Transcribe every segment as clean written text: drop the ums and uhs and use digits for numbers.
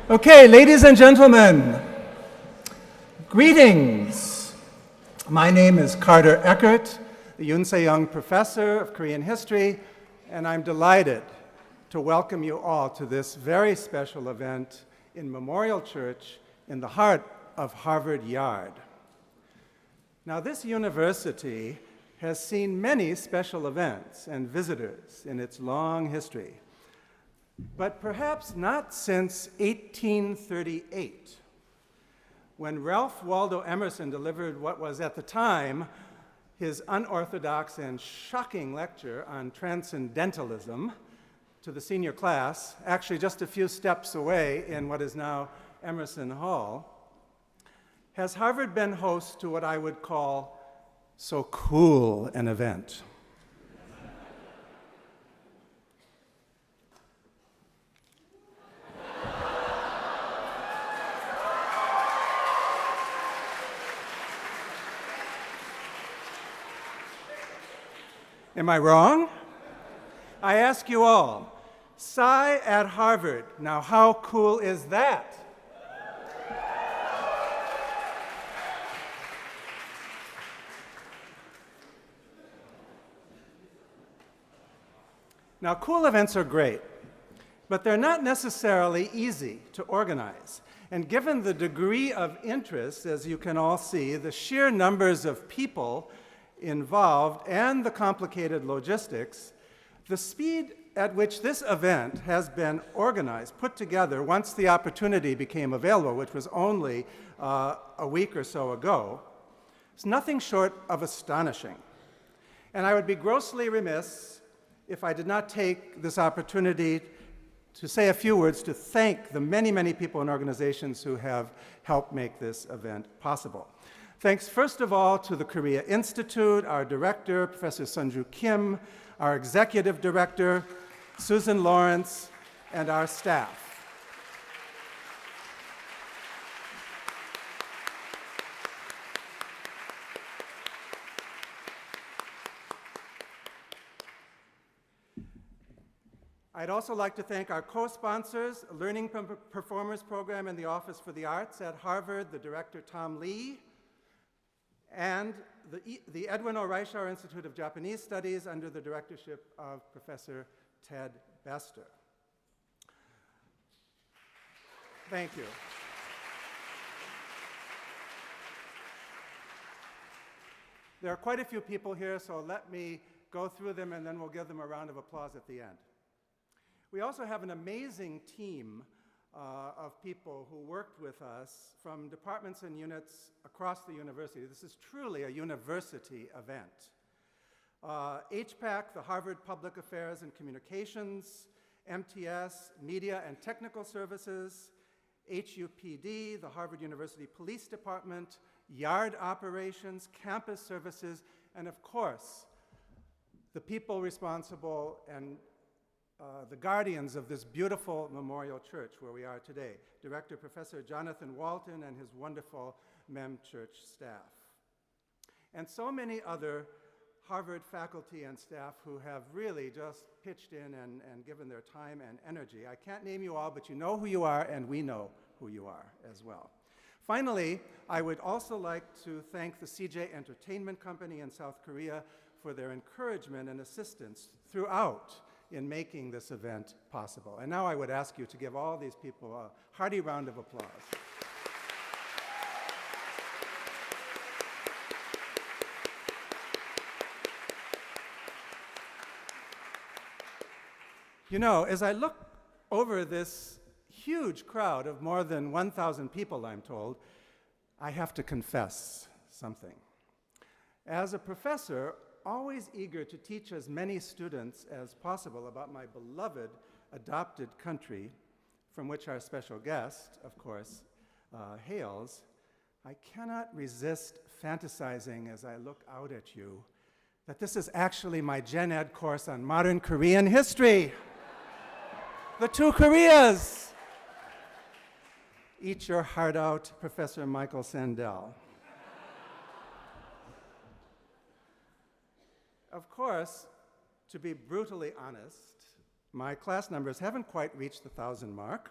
Okay, ladies and gentlemen, greetings. My name is Carter Eckert, the Yoon Professor of Korean History, and I'm delighted to welcome you all to this very special event in Memorial Church in the heart of Harvard Yard. Now, this university has seen many special events and visitors in its long history, but perhaps not since 1838, when Ralph Waldo Emerson delivered what was at the time his unorthodox and shocking lecture on transcendentalism to the senior class, actually just a few steps away in what is now Emerson Hall. Has Harvard been host to what I would call so cool an event? Am I wrong? I ask you all, Psy at Harvard. Now, how cool is that? Now, cool events are great, but they're not necessarily easy to organize. And given the degree of interest, as you can all see, the sheer numbers of people involved and the complicated logistics, the speed at which this event has been organized, put together once the opportunity became available, which was only a week or so ago, is nothing short of astonishing. And I would be grossly remiss if I did not take this opportunity to say a few words to thank the many, many people and organizations who have helped make this event possible. Thanks first of all to the Korea Institute, our director, Professor Sunju Kim, our executive director, Susan Lawrence, and our staff. I'd also like to thank our co-sponsors, Learning Performers Program and the Office for the Arts at Harvard, the director Tom Lee, and the Edwin O. Reischauer Institute of Japanese Studies under the directorship of Professor Ted Bester. Thank you. There are quite a few people here, so let me go through them and then we'll give them a round of applause at the end. We also have an amazing team of people who worked with us from departments and units across the university. This is truly a university event. HPAC, the Harvard Public Affairs and Communications, MTS, Media and Technical Services, HUPD, the Harvard University Police Department, Yard Operations, Campus Services, and of course, the people responsible and the guardians of this beautiful memorial church where we are today, Director Professor Jonathan Walton and his wonderful MEM church staff. And so many other Harvard faculty and staff who have really just pitched in and given their time and energy. I can't name you all, but you know who you are, and we know who you are as well. Finally, I would also like to thank the CJ Entertainment Company in South Korea for their encouragement and assistance throughout in making this event possible. And now I would ask you to give all these people a hearty round of applause. You know, as I look over this huge crowd of more than 1,000 people, I'm told, I have to confess something. As a professor, always eager to teach as many students as possible about my beloved adopted country, from which our special guest, of course, hails, I cannot resist fantasizing as I look out at you that this is actually my Gen Ed course on modern Korean history. The two Koreas. Eat your heart out, Professor Michael Sandel. Of course, to be brutally honest, my class numbers haven't quite reached the 1,000 mark,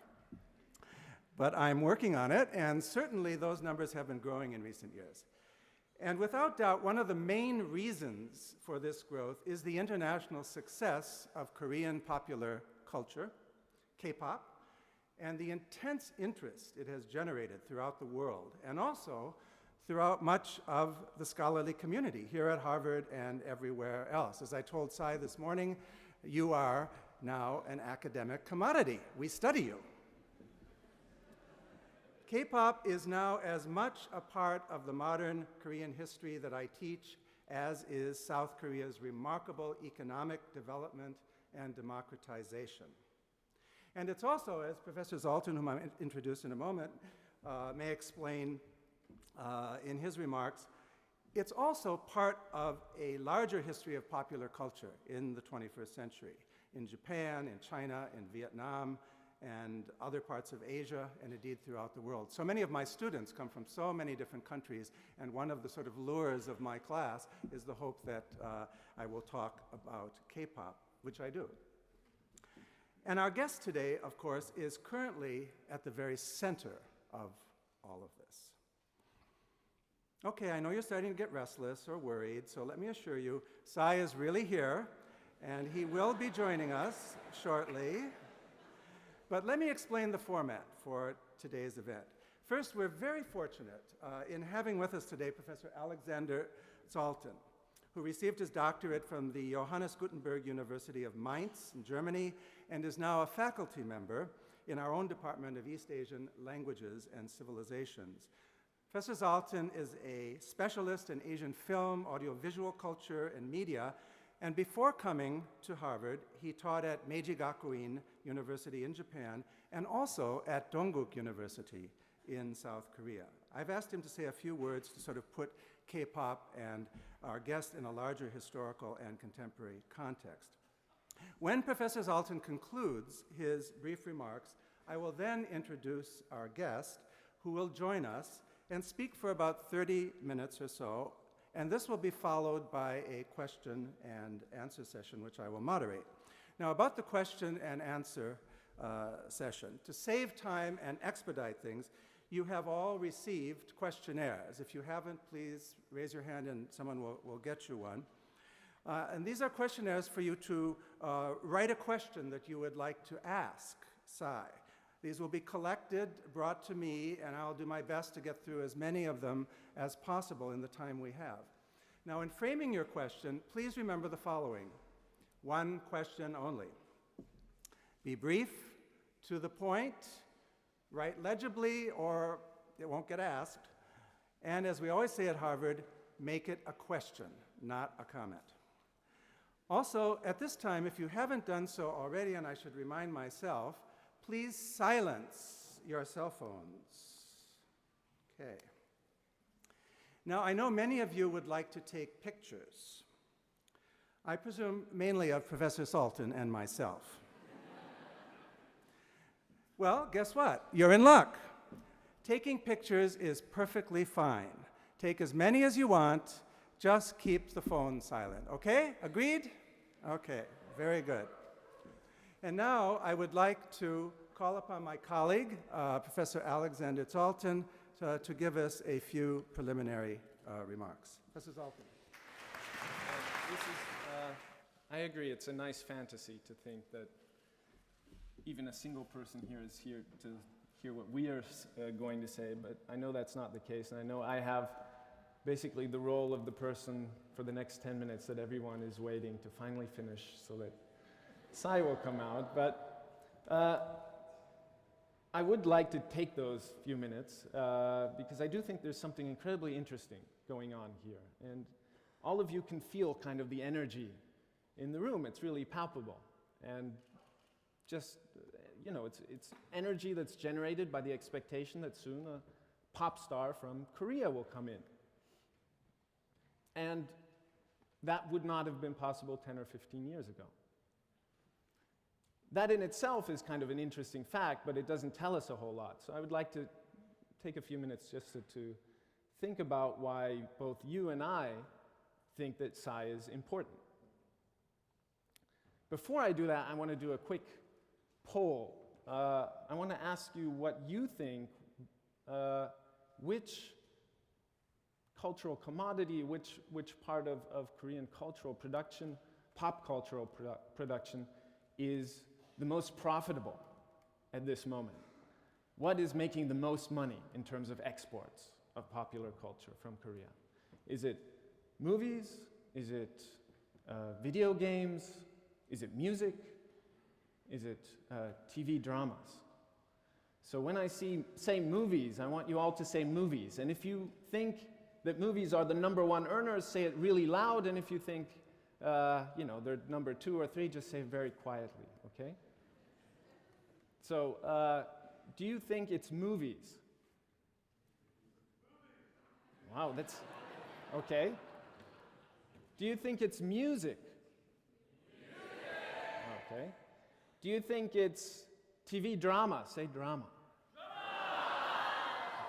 But I'm working on it, and certainly those numbers have been growing in recent years. And without doubt, one of the main reasons for this growth is the international success of Korean popular culture, K-pop, and the intense interest it has generated throughout the world, and also throughout much of the scholarly community here at Harvard and everywhere else. As I told Sai this morning, you are now an academic commodity. We study you. K-pop is now as much a part of the modern Korean history that I teach as is South Korea's remarkable economic development and democratization. And it's also, as Professor Zahlten, whom I'll introduce in a moment, may explain in his remarks, it's also part of a larger history of popular culture in the 21st century, in Japan, in China, in Vietnam, and other parts of Asia, and indeed throughout the world. So many of my students come from so many different countries, and one of the sort of lures of my class is the hope that I will talk about K-pop, which I do. And our guest today, of course, is currently at the very center of all of this. Okay, I know you're starting to get restless or worried, so let me assure you, Sai is really here, and he will be joining us shortly. But let me explain the format for today's event. First, we're very fortunate in having with us today Professor Alex Zahlten, who received his doctorate from the Johannes Gutenberg University of Mainz in Germany and is now a faculty member in our own Department of East Asian Languages and Civilizations. Professor Zahlten is a specialist in Asian film, audiovisual culture, and media, and before coming to Harvard, he taught at Meiji Gakuin University in Japan and also at Dongguk University in South Korea. I've asked him to say a few words to sort of put K-pop and our guest in a larger historical and contemporary context. When Professor Zahlten concludes his brief remarks, I will then introduce our guest, who will join us and speak for about 30 minutes or so, and this will be followed by a question and answer session, which I will moderate. Now, about the question and answer session, to save time and expedite things, you have all received questionnaires. If you haven't, please raise your hand and someone will get you one. And these are questionnaires for you to write a question that you would like to ask Sai. These will be collected, brought to me, and I'll do my best to get through as many of them as possible in the time we have. Now, in framing your question, please remember the following. One question only. Be brief, to the point, write legibly or it won't get asked, and as we always say at Harvard, make it a question, not a comment. Also, at this time, if you haven't done so already, and I should remind myself, please silence your cell phones. Okay. Now, I know many of you would like to take pictures. I presume mainly of Professor Zahlten and myself. Well, guess what? You're in luck. Taking pictures is perfectly fine. Take as many as you want, just keep the phone silent, okay? Agreed? Okay, very good. And now I would like to call upon my colleague, Professor Alex Zahlten, to give us a few preliminary remarks. Professor Zahlten. I agree, it's a nice fantasy to think that even a single person here is here to hear what we are going to say, but I know that's not the case, and I know I have basically the role of the person for the next 10 minutes that everyone is waiting to finally finish so that Sai will come out, but I would like to take those few minutes because I do think there's something incredibly interesting going on here, and all of you can feel kind of the energy in the room. It's really palpable, and just, you know, it's energy that's generated by the expectation that soon a pop star from Korea will come in. And that would not have been possible 10 or 15 years ago. That in itself is kind of an interesting fact, but it doesn't tell us a whole lot. So I would like to take a few minutes just to think about why both you and I think that Psy is important. Before I do that, I want to do a quick poll I want to ask you what you think, which cultural commodity, which part of Korean cultural production, pop cultural production, is the most profitable at this moment? What is making the most money in terms of exports of popular culture from Korea? Is it movies? Is it video games? Is it music? Is it TV dramas? So when I say movies, I want you all to say movies. And if you think that movies are the #1 earners, say it really loud. And if you think, they're number 2 or 3, just say it very quietly, okay? So, do you think it's movies? Wow, that's, okay. Do you think it's music? Okay. Do you think it's TV drama? Say drama.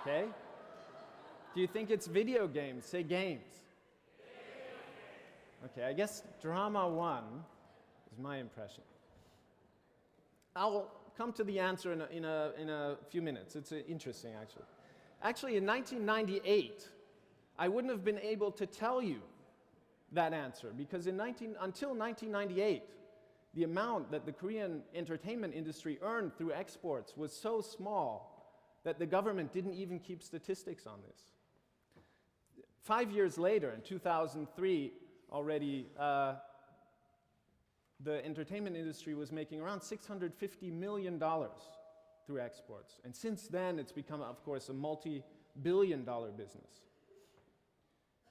Okay. Do you think it's video games? Say games. Okay, I guess drama 1 is my impression. I'll come to the answer in a few minutes. It's interesting, actually. Actually, in 1998, I wouldn't have been able to tell you that answer, because until 1998, the amount that the Korean entertainment industry earned through exports was so small that the government didn't even keep statistics on this. 5 years later, in 2003, already, the entertainment industry was making around $650 million through exports. And since then, it's become, of course, a multi-billion-dollar business.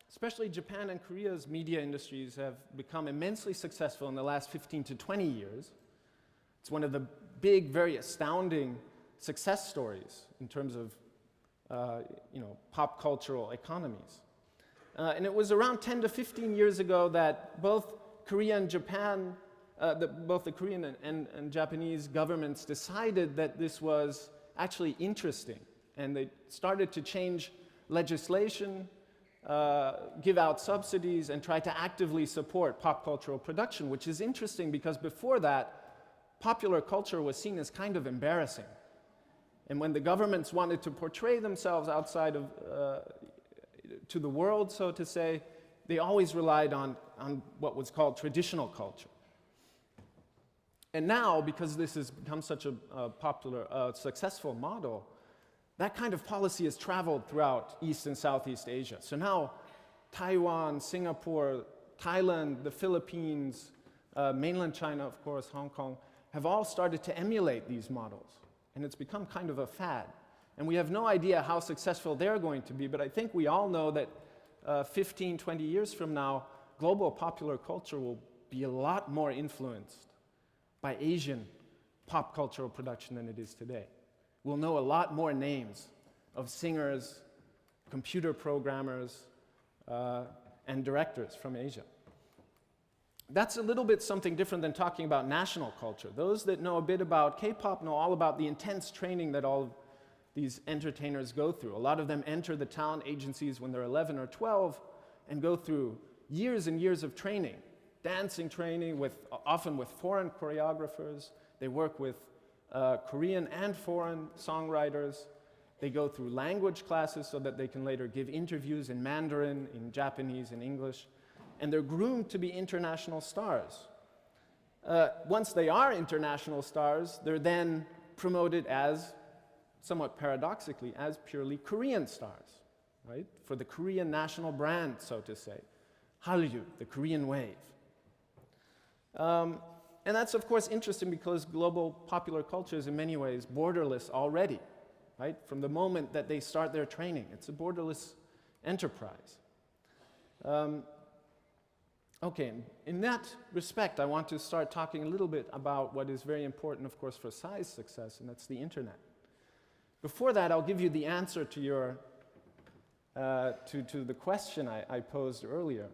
Especially Japan and Korea's media industries have become immensely successful in the last 15 to 20 years. It's one of the big, very astounding success stories in terms of pop cultural economies. And it was around 10 to 15 years ago that both Korea and Japan, both the Korean and Japanese governments decided that this was actually interesting. And they started to change legislation, give out subsidies, and try to actively support pop cultural production, which is interesting because before that, popular culture was seen as kind of embarrassing. And when the governments wanted to portray themselves outside of, to the world, so to say, they always relied on what was called traditional culture. And now, because this has become such a popular, successful model, that kind of policy has traveled throughout East and Southeast Asia. So now, Taiwan, Singapore, Thailand, the Philippines, mainland China, of course, Hong Kong, have all started to emulate these models. And it's become kind of a fad. And we have no idea how successful they're going to be, but I think we all know that 15, 20 years from now, global popular culture will be a lot more influenced by Asian pop cultural production than it is today. We'll know a lot more names of singers, computer programmers, and directors from Asia. That's a little bit something different than talking about national culture. Those that know a bit about K-pop know all about the intense training that all of these entertainers go through. A lot of them enter the talent agencies when they're 11 or 12 and go through years and years of training, dancing training, often with foreign choreographers. They work with Korean and foreign songwriters. They go through language classes so that they can later give interviews in Mandarin, in Japanese, in English. And they're groomed to be international stars. Once they are international stars, they're then promoted as, somewhat paradoxically, as purely Korean stars, right? For the Korean national brand, so to say. Hallyu, the Korean wave. And that's, of course, interesting because global popular culture is in many ways borderless already, right? From the moment that they start their training, it's a borderless enterprise. Okay, in that respect, I want to start talking a little bit about what is very important, of course, for Psy's success, and that's the internet. Before that, I'll give you the answer to your to the question I posed earlier.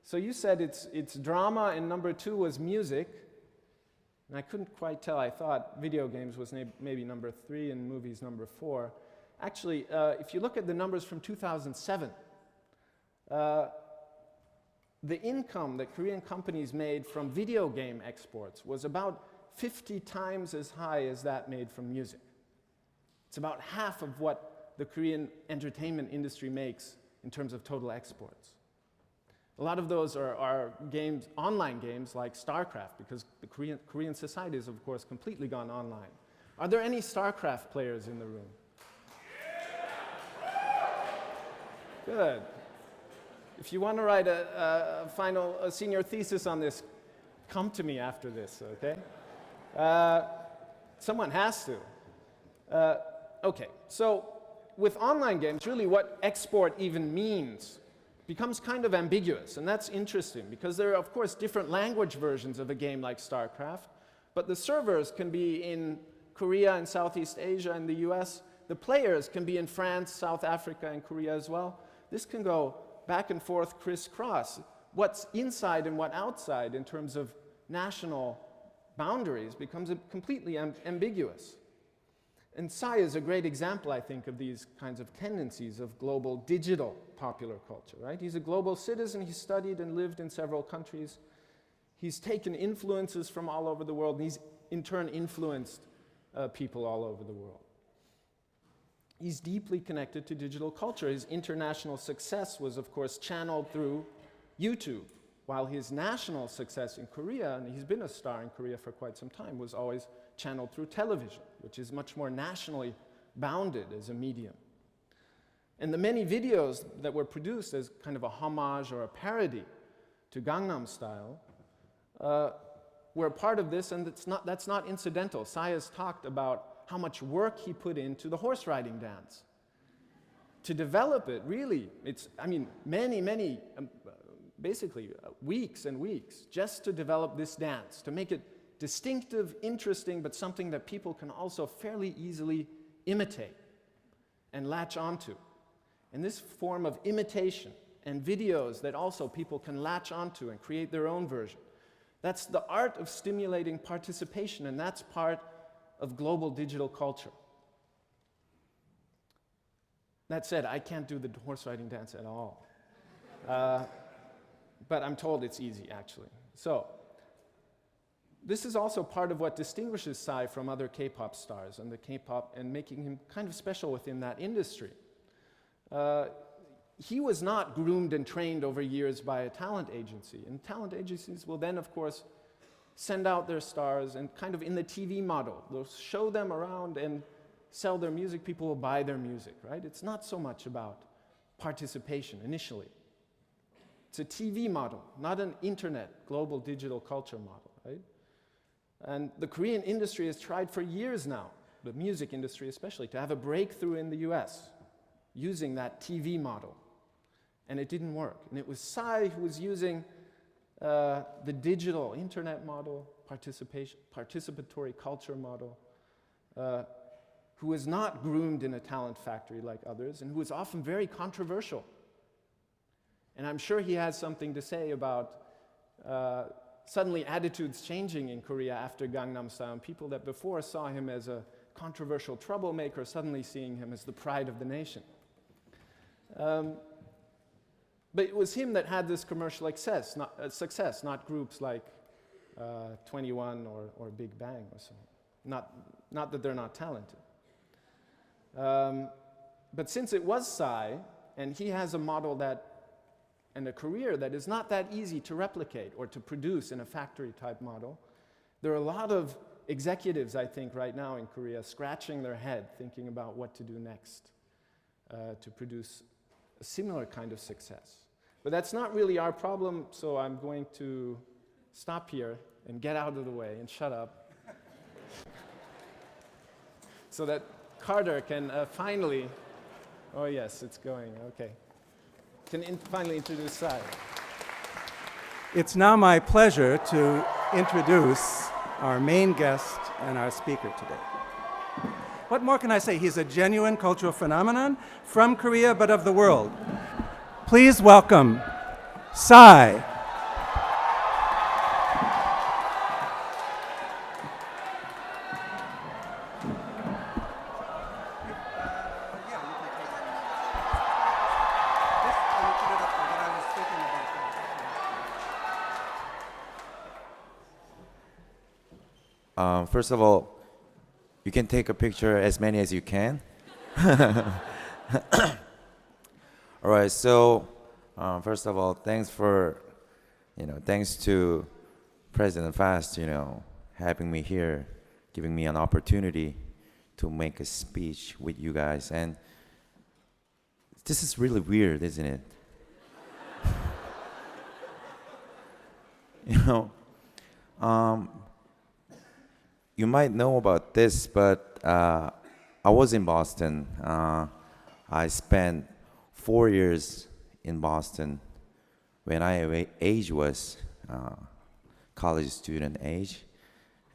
So you said it's drama, and number 2 was music, and I couldn't quite tell. I thought video games was maybe number 3 and movies number 4. Actually, if you look at the numbers from 2007, the income that Korean companies made from video game exports was about 50 times as high as that made from music. It's about half of what the Korean entertainment industry makes in terms of total exports. A lot of those are games, online games like StarCraft, because the Korean society has, of course, completely gone online. Are there any StarCraft players in the room? Good. If you want to write a senior thesis on this, come to me after this, okay? Someone has to. Okay, so with online games, really what export even means becomes kind of ambiguous, and that's interesting because there are, of course, different language versions of a game like StarCraft, but the servers can be in Korea and Southeast Asia and the US. The players can be in France, South Africa, and Korea as well. This can go back and forth, crisscross. What's inside and what outside in terms of national boundaries becomes completely ambiguous. And Psy is a great example, I think, of these kinds of tendencies of global digital popular culture, right? He's a global citizen. He's studied and lived in several countries. He's taken influences from all over the world, and he's in turn influenced people all over the world. He's deeply connected to digital culture. His international success was, of course, channeled through YouTube, while his national success in Korea, and he's been a star in Korea for quite some time, was always channeled through television, which is much more nationally bounded as a medium. And the many videos that were produced as kind of a homage or a parody to Gangnam Style were a part of this, and that's not incidental. Psy has talked about how much work he put into the horse riding dance. To develop it, really, many, basically weeks and weeks, just to develop this dance, to make it distinctive, interesting, but something that people can also fairly easily imitate and latch onto. And this form of imitation and videos that also people can latch onto and create their own version, that's the art of stimulating participation, and that's part of global digital culture. That said, I can't do the horse riding dance at all. But I'm told it's easy, actually. So, this is also part of what distinguishes Psy from other K-pop stars and the K-pop, and making him kind of special within that industry. He was not groomed and trained over years by a talent agency, and talent agencies will then, of course, send out their stars and kind of in the TV model. They'll show them around and sell their music. People will buy their music, right? It's not so much about participation initially. It's a TV model, not an internet, global digital culture model, right? And the Korean industry has tried for years now, the music industry especially, to have a breakthrough in the US using that TV model. And it didn't work. And it was Psy who was using the digital internet model, participatory culture model, who was not groomed in a talent factory like others, and who was often very controversial. And I'm sure he has something to say about suddenly attitudes changing in Korea after Gangnam Style, and people that before saw him as a controversial troublemaker suddenly seeing him as the pride of the nation. But it was him that had this commercial success, not groups like 21 or Big Bang or so. Not that they're not talented. But since it was Psy, and he has a model and a career that is not that easy to replicate or to produce in a factory-type model, there are a lot of executives, I think, right now in Korea scratching their head, thinking about what to do next to produce a similar kind of success. But that's not really our problem, so I'm going to stop here and get out of the way and shut up so that Carter can finally, oh yes, it's going, okay, can finally introduce Psy. It's now my pleasure to introduce our main guest and our speaker today. What more can I say? He's a genuine cultural phenomenon from Korea, but of the world. Please welcome Psy. First of all, you can take a picture as many as you can. All right, so first of all, thanks to President Fast, having me here, giving me an opportunity to make a speech with you guys. And this is really weird, isn't it? you know, um, you might know about this, but I was in Boston. I spent 4 years in Boston when I age was college student age,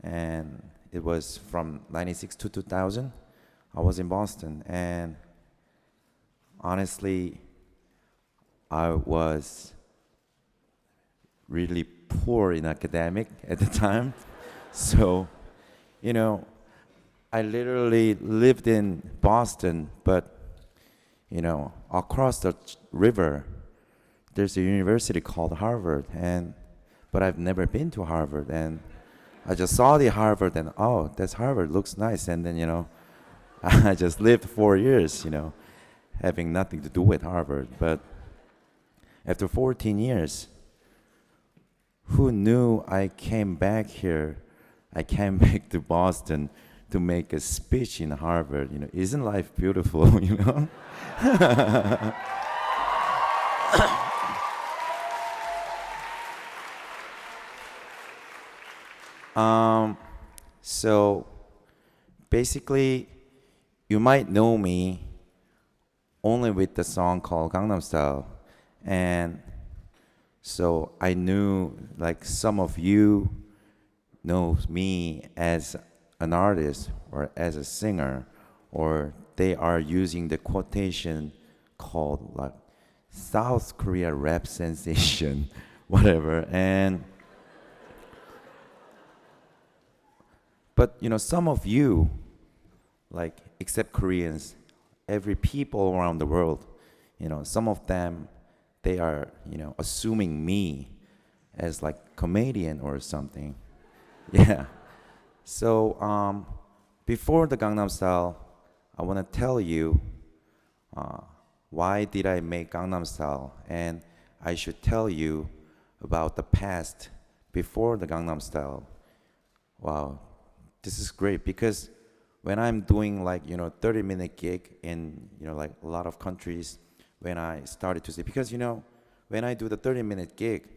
and it was from 96 to 2000. I was in Boston, and honestly, I was really poor in academic at the time. So, I literally lived in Boston, but, across the river, there's a university called Harvard, but I've never been to Harvard, and I just saw the Harvard, and oh, that's Harvard, looks nice, and then, I just lived 4 years, having nothing to do with Harvard. But after 14 years, who knew I came back here? I came back to Boston to make a speech in Harvard. Isn't life beautiful? So basically, you might know me only with the song called Gangnam Style, and so I knew like some of you knows me as an artist or as a singer, or they are using the quotation called like South Korea rap sensation, whatever. But some of you, like except Koreans, every people around the world, some of them, they are assuming me as like comedian or something. Yeah. So before the Gangnam Style, I want to tell you why did I make Gangnam Style, and I should tell you about the past before the Gangnam Style. Wow, this is great because when I'm doing like 30-minute gig in like a lot of countries, when I started to say, because when I do the 30-minute gig,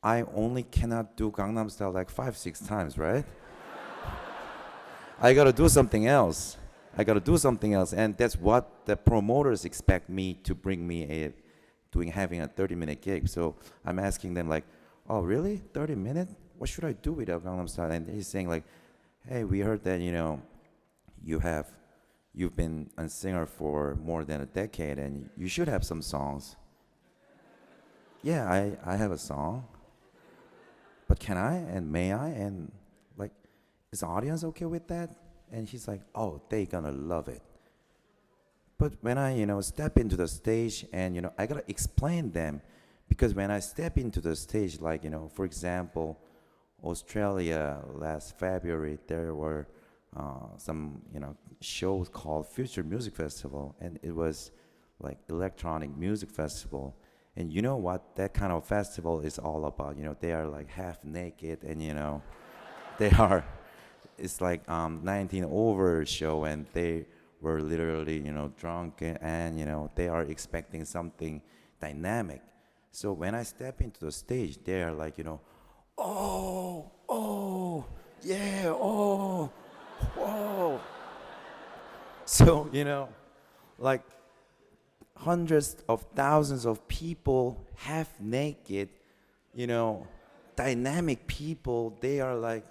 I only cannot do Gangnam Style like 5-6 times, right? I gotta do something else. And that's what the promoters expect me to bring me having a 30-minute gig. So I'm asking them like, oh really, 30 minutes? What should I do with Gangnam Style? And he's saying like, hey, we heard that you've been a singer for more than a decade, and you should have some songs. Yeah, I have a song, but can I and may I, and like, is the audience okay with that? And he's like, oh, they gonna love it. But when I step into the stage, and I gotta explain them, because when I step into the stage, like for example, Australia last February, there were some shows called Future Music Festival, and it was like electronic music festival. And you know what that kind of festival is all about? They are like half naked, and they are. It's like 19 over show, and they were literally drunk, and they are expecting something dynamic. So when I step into the stage, they are like oh, yeah, oh, whoa. So, like hundreds of thousands of people, half naked, dynamic people, they are like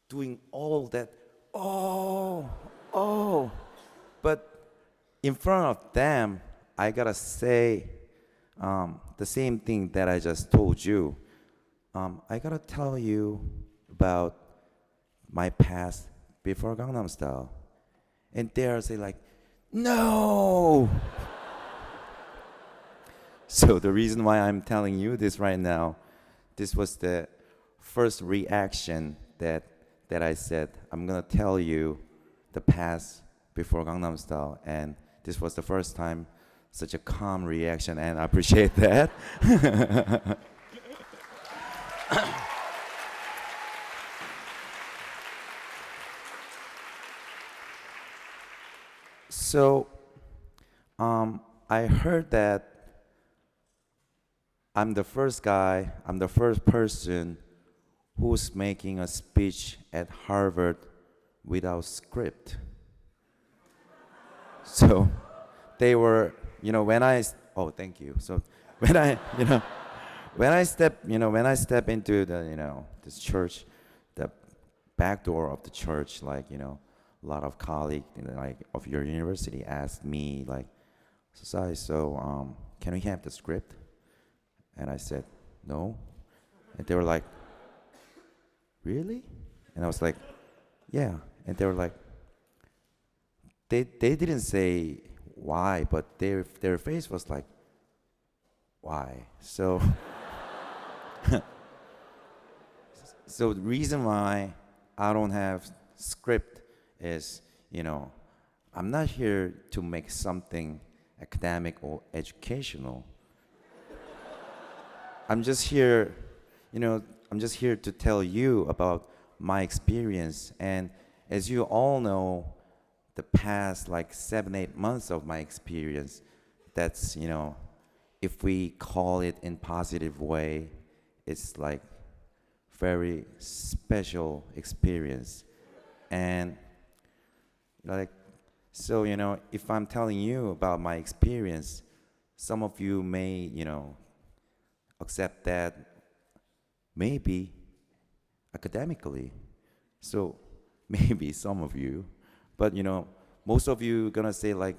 doing all that, oh. But in front of them, I gotta say the same thing that I just told you. I gotta tell you about my past before Gangnam Style. And they are saying like, no! So the reason why I'm telling you this right now, this was the first reaction that that I said, I'm gonna tell you the past before Gangnam Style, and this was the first time such a calm reaction, and I appreciate that. So, I heard that I'm the first guy, I'm the first person who's making a speech at Harvard without script. So they were, when oh, thank you. So when when I step into the, this church, the back door of the church, like, a lot of colleagues, like, of your university asked me, like, so, can we have the script? And I said, no. And they were like, really? And I was like, yeah. And they were like, they didn't say why, but their face was like, why? So, so the reason why I don't have script is, I'm not here to make something academic or educational. I'm just here, I'm just here to tell you about my experience. And as you all know, the past like 7-8 months of my experience, that's, if we call it in positive way, it's like very special experience. And like, so, if I'm telling you about my experience, some of you may, accept that maybe academically. So maybe some of you, but most of you gonna say, like,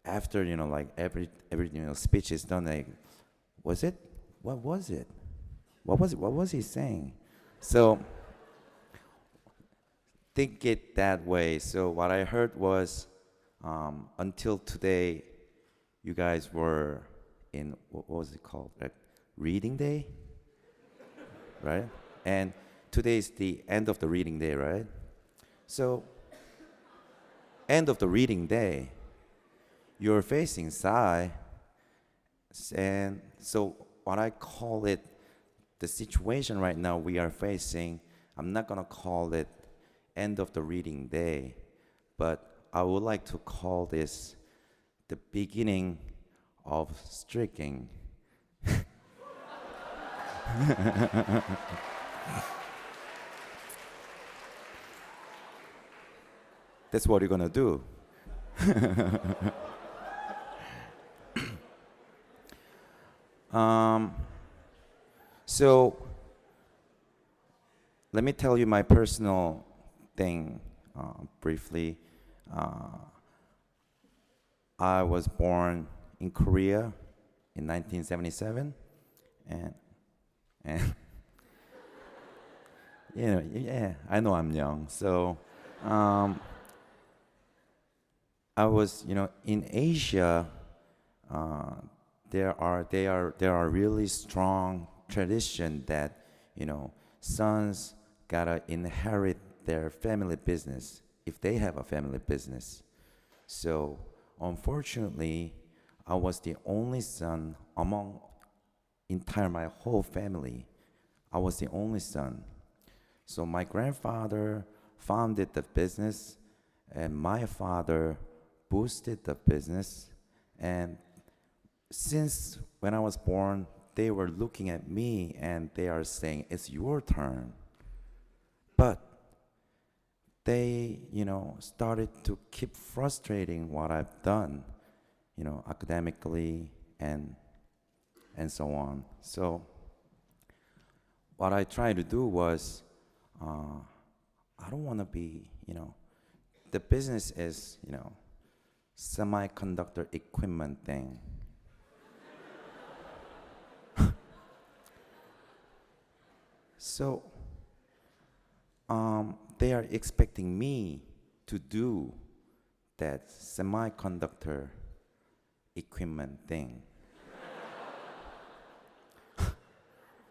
after like every speech is done, like, was it? What was it? What was it? What was he saying? So think it that way. So what I heard was, until today, you guys were in what was it called? Like reading day, right? And today is the end of the reading day, right? So end of the reading day, you're facing Psy, and so what I call it, the situation right now we are facing, I'm not gonna call it end of the reading day, but I would like to call this the beginning of striking. That's what you're gonna do. So let me tell you my personal thing briefly. I was born in Korea in 1977, and yeah, I know I'm young. So I was, in Asia. There are really strong tradition that, sons gotta inherit their family business if they have a family business. So unfortunately, I was the only son among my whole family. I was the only son. So my grandfather founded the business, and my father boosted the business. And since when I was born, they were looking at me and they are saying, it's your turn. But they, started to keep frustrating what I've done, academically and so on. So what I tried to do was, I don't want to be, the business is, semiconductor equipment thing. So they are expecting me to do that semiconductor equipment thing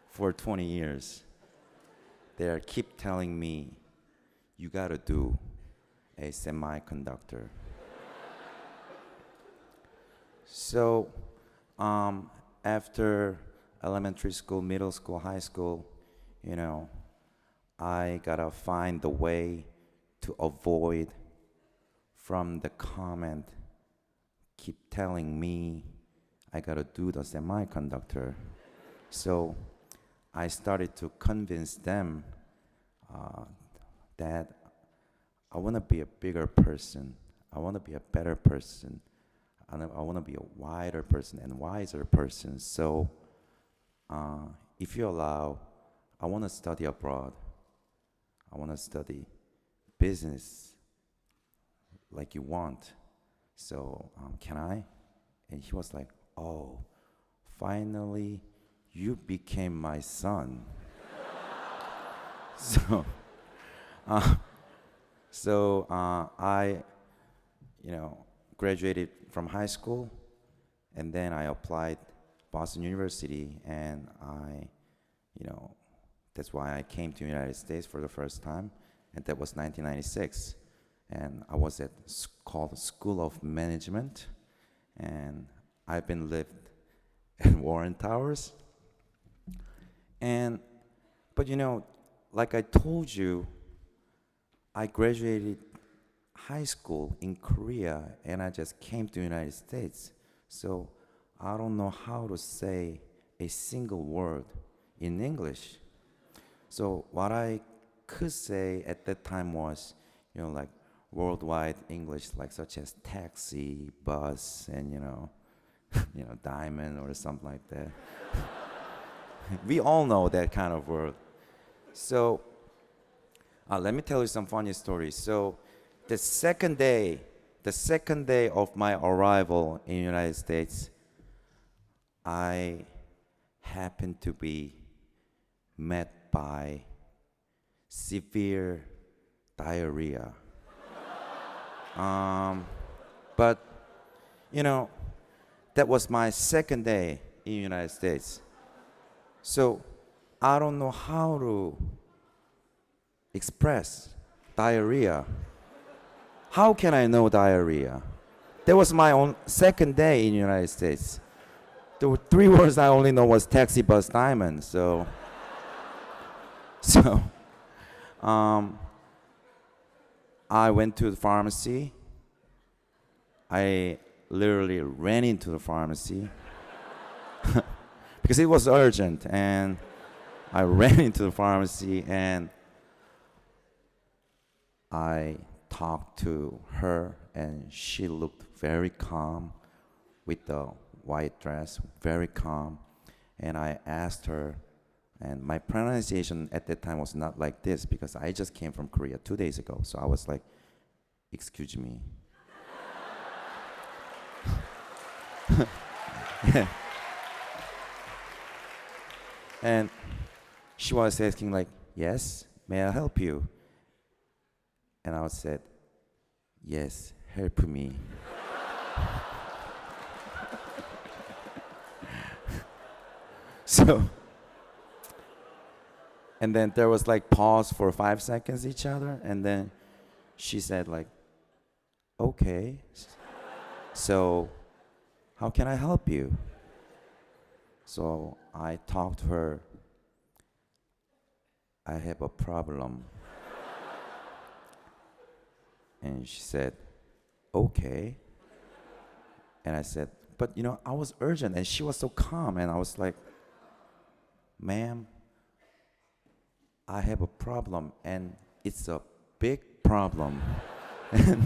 for 20 years. They are keep telling me, you gotta do a semiconductor. So after elementary school, middle school, high school, you know, I gotta find the way to avoid from the comment keep telling me I gotta do the semiconductor. So I started to convince them that I want to be a bigger person. I want to be a better person. I want to be a wider person and wiser person. So if you allow, I want to study abroad. I want to study business like you want. So can I? And he was like, oh, finally you became my son. So I, graduated from high school, and then I applied Boston University, and that's why I came to the United States for the first time, and that was 1996. And I was at called School of Management, and I've been lived at Warren Towers. But like I told you, I graduated high school in Korea and I just came to the United States. So I don't know how to say a single word in English. So what I could say at that time was, like worldwide English, like such as taxi, bus, and diamond or something like that. We all know that kind of word. So let me tell you some funny stories. So the second day of my arrival in the United States, I happened to be met by severe diarrhea. But that was my second day in the United States. So I don't know how to express diarrhea. How can I know diarrhea? That was my own second day in the United States. There were 3 words I only know was taxi, bus, diamond. So I went to the pharmacy. I literally ran into the pharmacy because it was urgent, and I ran into the pharmacy and I talked to her, and she looked very calm with the white dress, very calm. And I asked her, and my pronunciation at that time was not like this because I just came from Korea 2 days ago. So I was like, excuse me. Yeah. And she was asking like, yes, may I help you? And I said, yes, help me. So, and then there was like pause for 5 seconds each other, and then she said like, okay, so how can I help you? So I talked to her. I have a problem. And she said, okay. And I said, but I was urgent, and she was so calm, and I was like, ma'am, I have a problem, and it's a big problem. And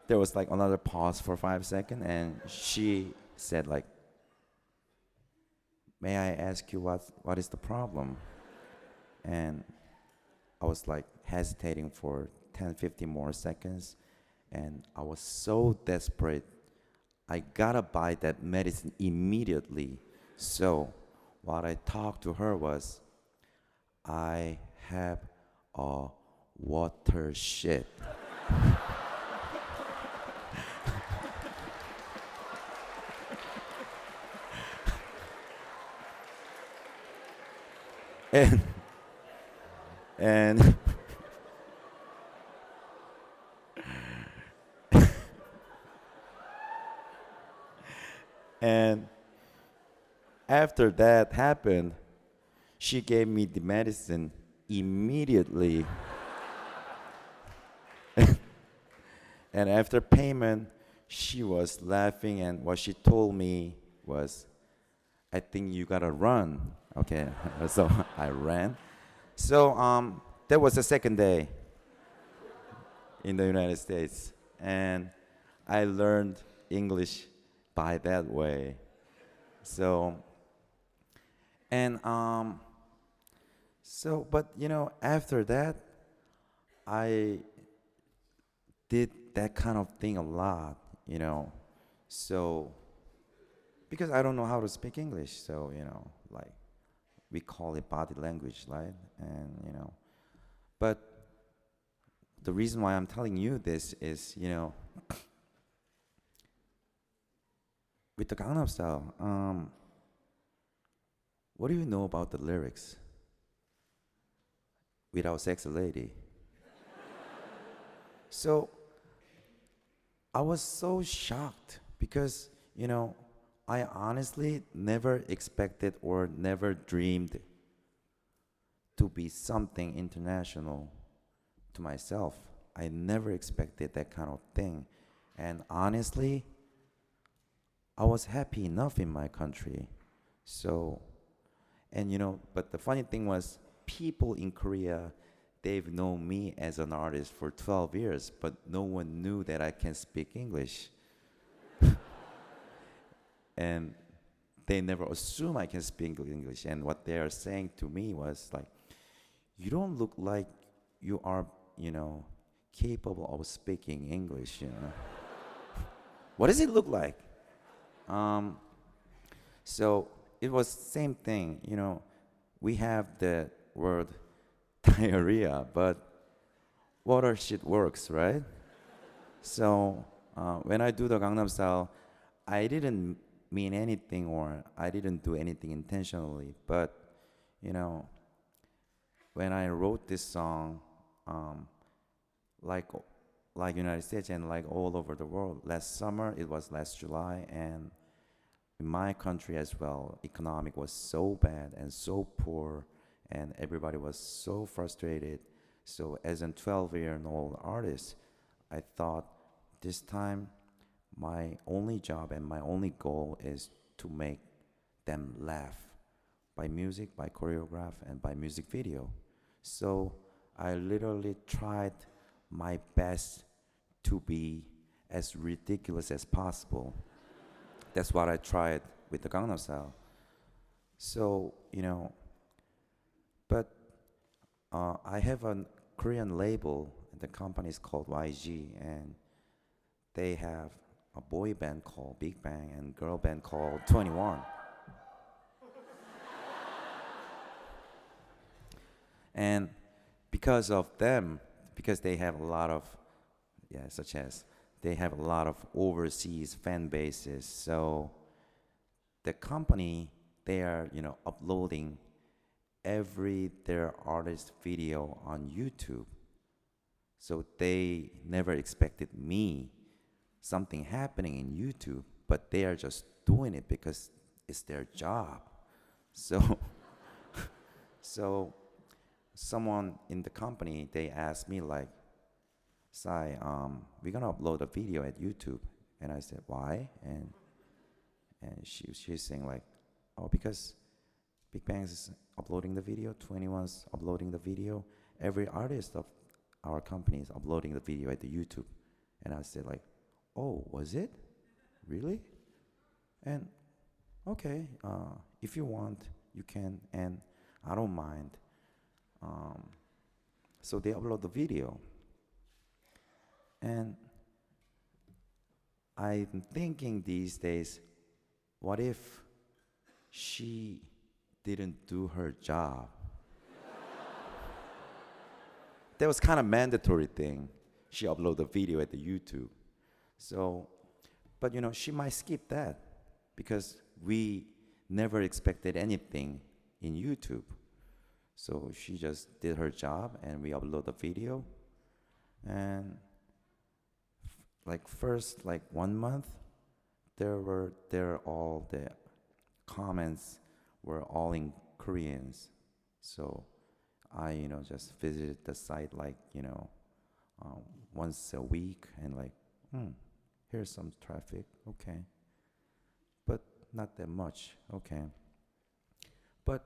there was like another pause for 5 seconds, and she said like, may I ask you what is the problem? And I was like hesitating for 10-15 more seconds, and I was so desperate. I gotta buy that medicine immediately. So what I talked to her was, I have a water shit. And And and after that happened, she gave me the medicine immediately. And after payment, she was laughing, and what she told me was, I think you gotta run. Okay, so I ran. So that was the second day in the United States, and I learned English by that way. So and but after that, I did that kind of thing a lot, So because I don't know how to speak English, so like we call it body language, right? And but the reason why I'm telling you this is, with the Gangnam Style, what do you know about the lyrics? Without sexy lady. So I was so shocked because, I honestly never expected or never dreamed to be something international to myself. I never expected that kind of thing. And honestly, I was happy enough in my country. So, and but the funny thing was, people in Korea, they've known me as an artist for 12 years, but no one knew that I can speak English. And they never assume I can speak English. And what they are saying to me was like, you don't look like you are, capable of speaking English. What does it look like? So it was same thing, we have the word diarrhea, but water shit works, right? So when I do the Gangnam Style, I didn't mean anything or I didn't do anything intentionally, but when I wrote this song, like United States and like all over the world, last summer, it was last July, and in my country as well, economic was so bad and so poor, and everybody was so frustrated. So as a 12-year-old artist, I thought this time my only job and my only goal is to make them laugh by music, by choreograph, and by music video. So I literally tried my best to be as ridiculous as possible. That's what I tried with the Gangnam Style. So, but I have a Korean label, and the company is called YG, and they have a boy band called Big Bang and girl band called 21. And because of them, because they have a lot of, such as they have a lot of overseas fan bases, so the company, they are, uploading every their artist video on YouTube. So they never expected me something happening in YouTube, but they are just doing it because it's their job. So so someone in the company, they asked me like, Sai, we're gonna upload a video at YouTube. And I said, why? And she's saying like, oh, because Big Bang is uploading the video, 21's uploading the video, every artist of our company is uploading the video at the YouTube. And I said like, oh, was it? Really? And okay, if you want, you can, and I don't mind. So they upload the video. And I'm thinking these days, what if she didn't do her job? That was kind of mandatory thing. She uploaded the video at the YouTube. So, but she might skip that because we never expected anything in YouTube. So she just did her job, and we upload the video. And like first like 1 month, there all the comments were all in Koreans. So I just visited the site like once a week, and like here's some traffic, okay, but not that much, okay. But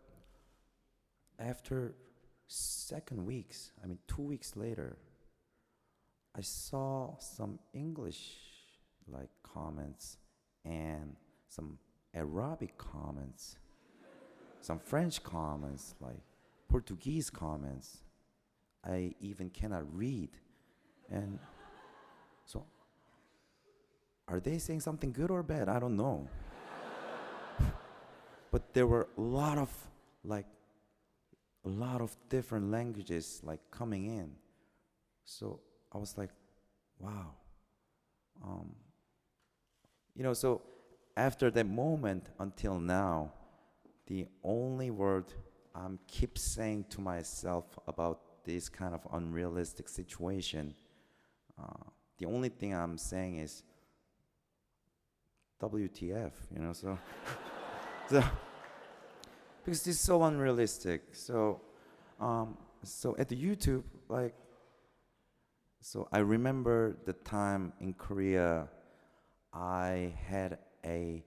after second weeks, I mean 2 weeks later, I saw some English like comments and some Arabic comments, some French comments, like Portuguese comments. I even cannot read. And so, are they saying something good or bad? I don't know. But there were a lot of different languages like coming in. So I was like, wow. So after that moment until now, the only word I'm keep saying to myself about this kind of unrealistic situation, the only thing I'm saying is WTF, so, so because it's so unrealistic. So at the YouTube, like, so I remember the time in Korea, I had a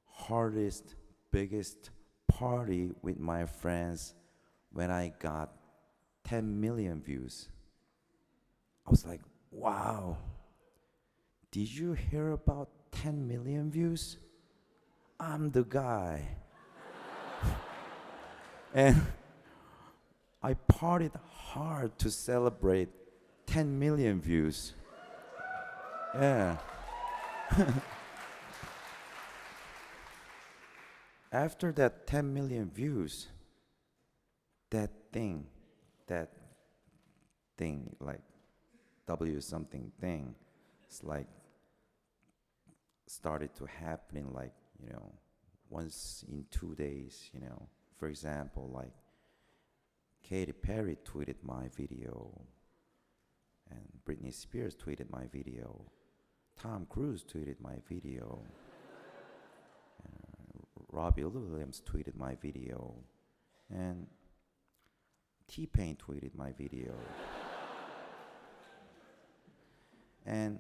hardest, biggest party with my friends when I got 10 million views. I was like, wow, did you hear about 10 million views? I'm the guy. And I partied hard to celebrate 10 million views. Yeah. After that 10 million views, that thing, like W something thing, it's like started to happening like, once in 2 days, For example, like Katy Perry tweeted my video, and Britney Spears tweeted my video, Tom Cruise tweeted my video, Robbie Williams tweeted my video, and T-Pain tweeted my video. And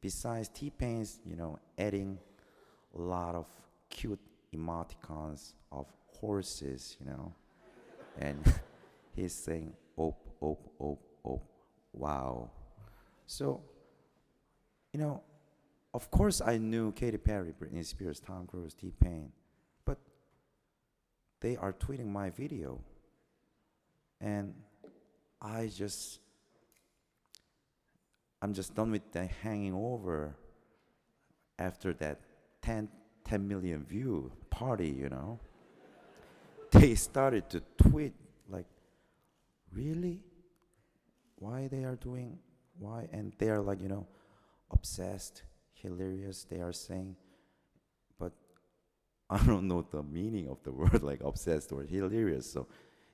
besides T-Pain's, adding a lot of cute emoticons of horses, and he's saying, op, op, op, op, wow. So, of course I knew Katy Perry, Britney Spears, Tom Cruise, T-Pain, but they are tweeting my video. And I'm just done with the hanging over after that 10 million view party, They started to tweet like, really? Why? And they are like, obsessed, hilarious, they are saying. But I don't know the meaning of the word like obsessed or hilarious. So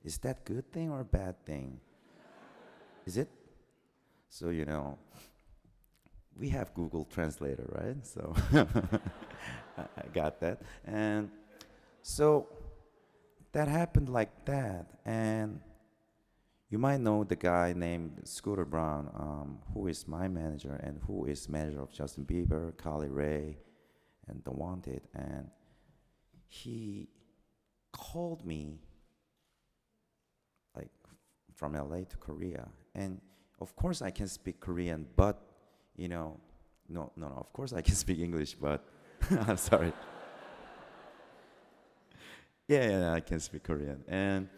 is that good thing or bad thing? Is it? So, we have Google Translator, right? So I got that. And so that happened like that. And you might know the guy named Scooter Braun, who is my manager and who is manager of Justin Bieber, Carly Rae, and The Wanted. And he called me like from LA to Korea. And of course I can speak Korean, but no, of course I can speak English, but I'm sorry. Yeah, I can speak Korean. And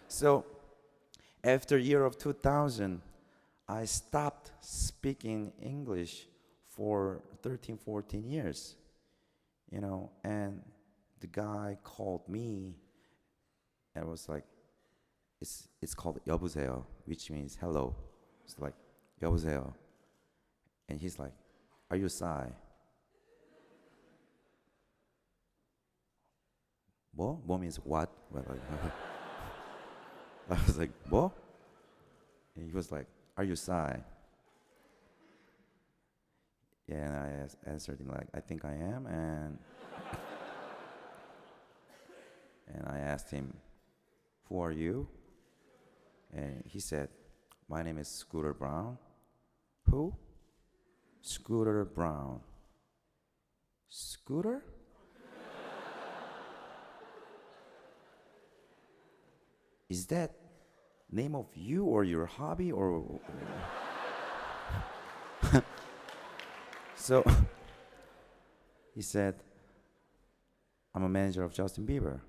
so after year of 2000, I stopped speaking English for 13, 14 years, and the guy called me and was like, it's called 여보세요, which means hello. It's like, 여보세요. And he's like, are you Psy? What? What means what? Well, like, I was like, what? And he was like, are you Psy? Yeah, and I answered him like, I think I am, and and I asked him, who are you? And he said, my name is Scooter Brown. Who? Scooter Brown. Scooter? Is that name of you or your hobby or so he said, I'm a manager of Justin Bieber.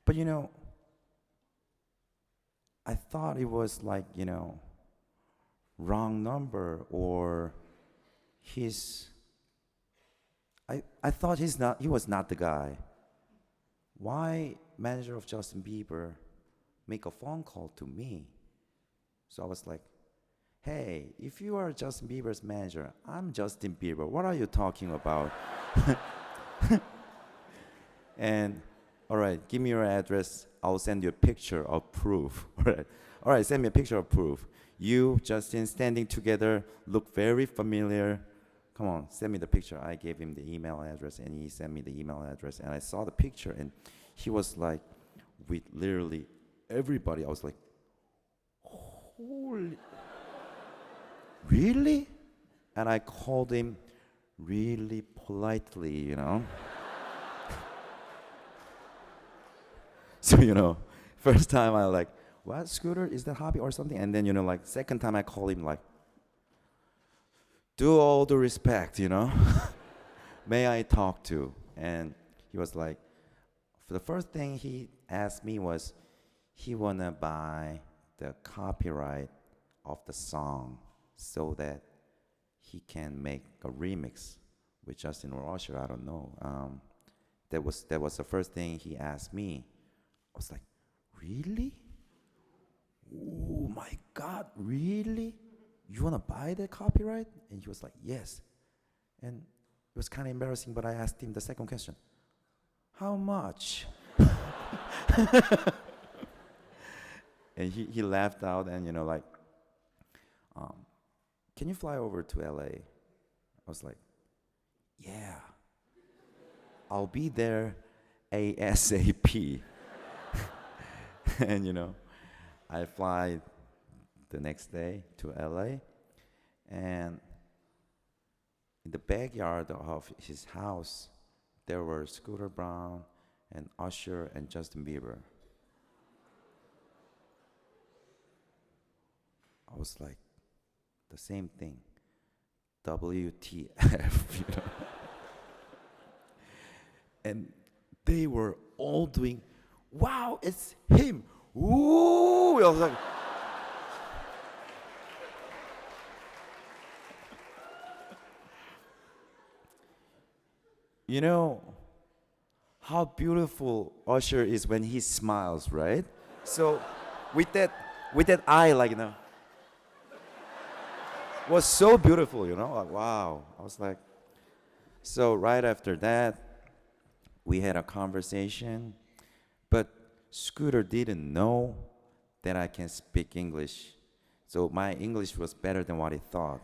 But I thought it was like, wrong number or his I thought he was not the guy. Why manager of Justin Bieber make a phone call to me? So I was like, hey, if you are Justin Bieber's manager, I'm Justin Bieber. What are you talking about? And all right, give me your address. I'll send you a picture of proof. All right, send me a picture of proof. You, Justin, standing together, look very familiar. Come on, send me the picture. I gave him the email address, and he sent me the email address. And I saw the picture, and he was like, with literally everybody. I was like, holy, really? And I called him really politely, So, first time I like, what, Scooter, is that hobby or something? And then, like, second time I call him like, do all the respect, may I talk to? And he was like, for the first thing he asked me was, he wanna buy the copyright of the song so that he can make a remix with Justin or Usher, I don't know. That was the first thing he asked me. I was like, really? Oh my God, really? You wanna buy the copyright? And he was like, yes. And it was kind of embarrassing, but I asked him the second question. How much? And he laughed out and, like, can you fly over to LA? I was like, yeah. I'll be there ASAP. And, I fly the next day to LA, and in the backyard of his house, there were Scooter Brown and Usher and Justin Bieber. I was like, the same thing. WTF, And they were all doing, wow, it's him. Ooh, I was like, how beautiful Usher is when he smiles, right? So with that eye, like, was so beautiful, like, wow. I was like, so right after that, we had a conversation, but Scooter didn't know that I can speak English. So my English was better than what he thought.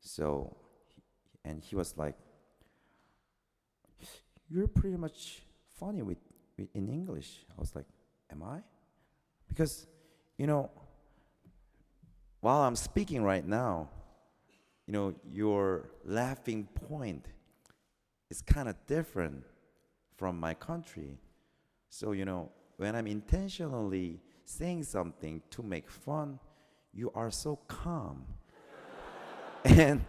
So, and he was like, you're pretty much funny with in English. I was like, am I? Because, while I'm speaking right now, your laughing point is kind of different from my country. So, when I'm intentionally saying something to make fun, you are so calm. And,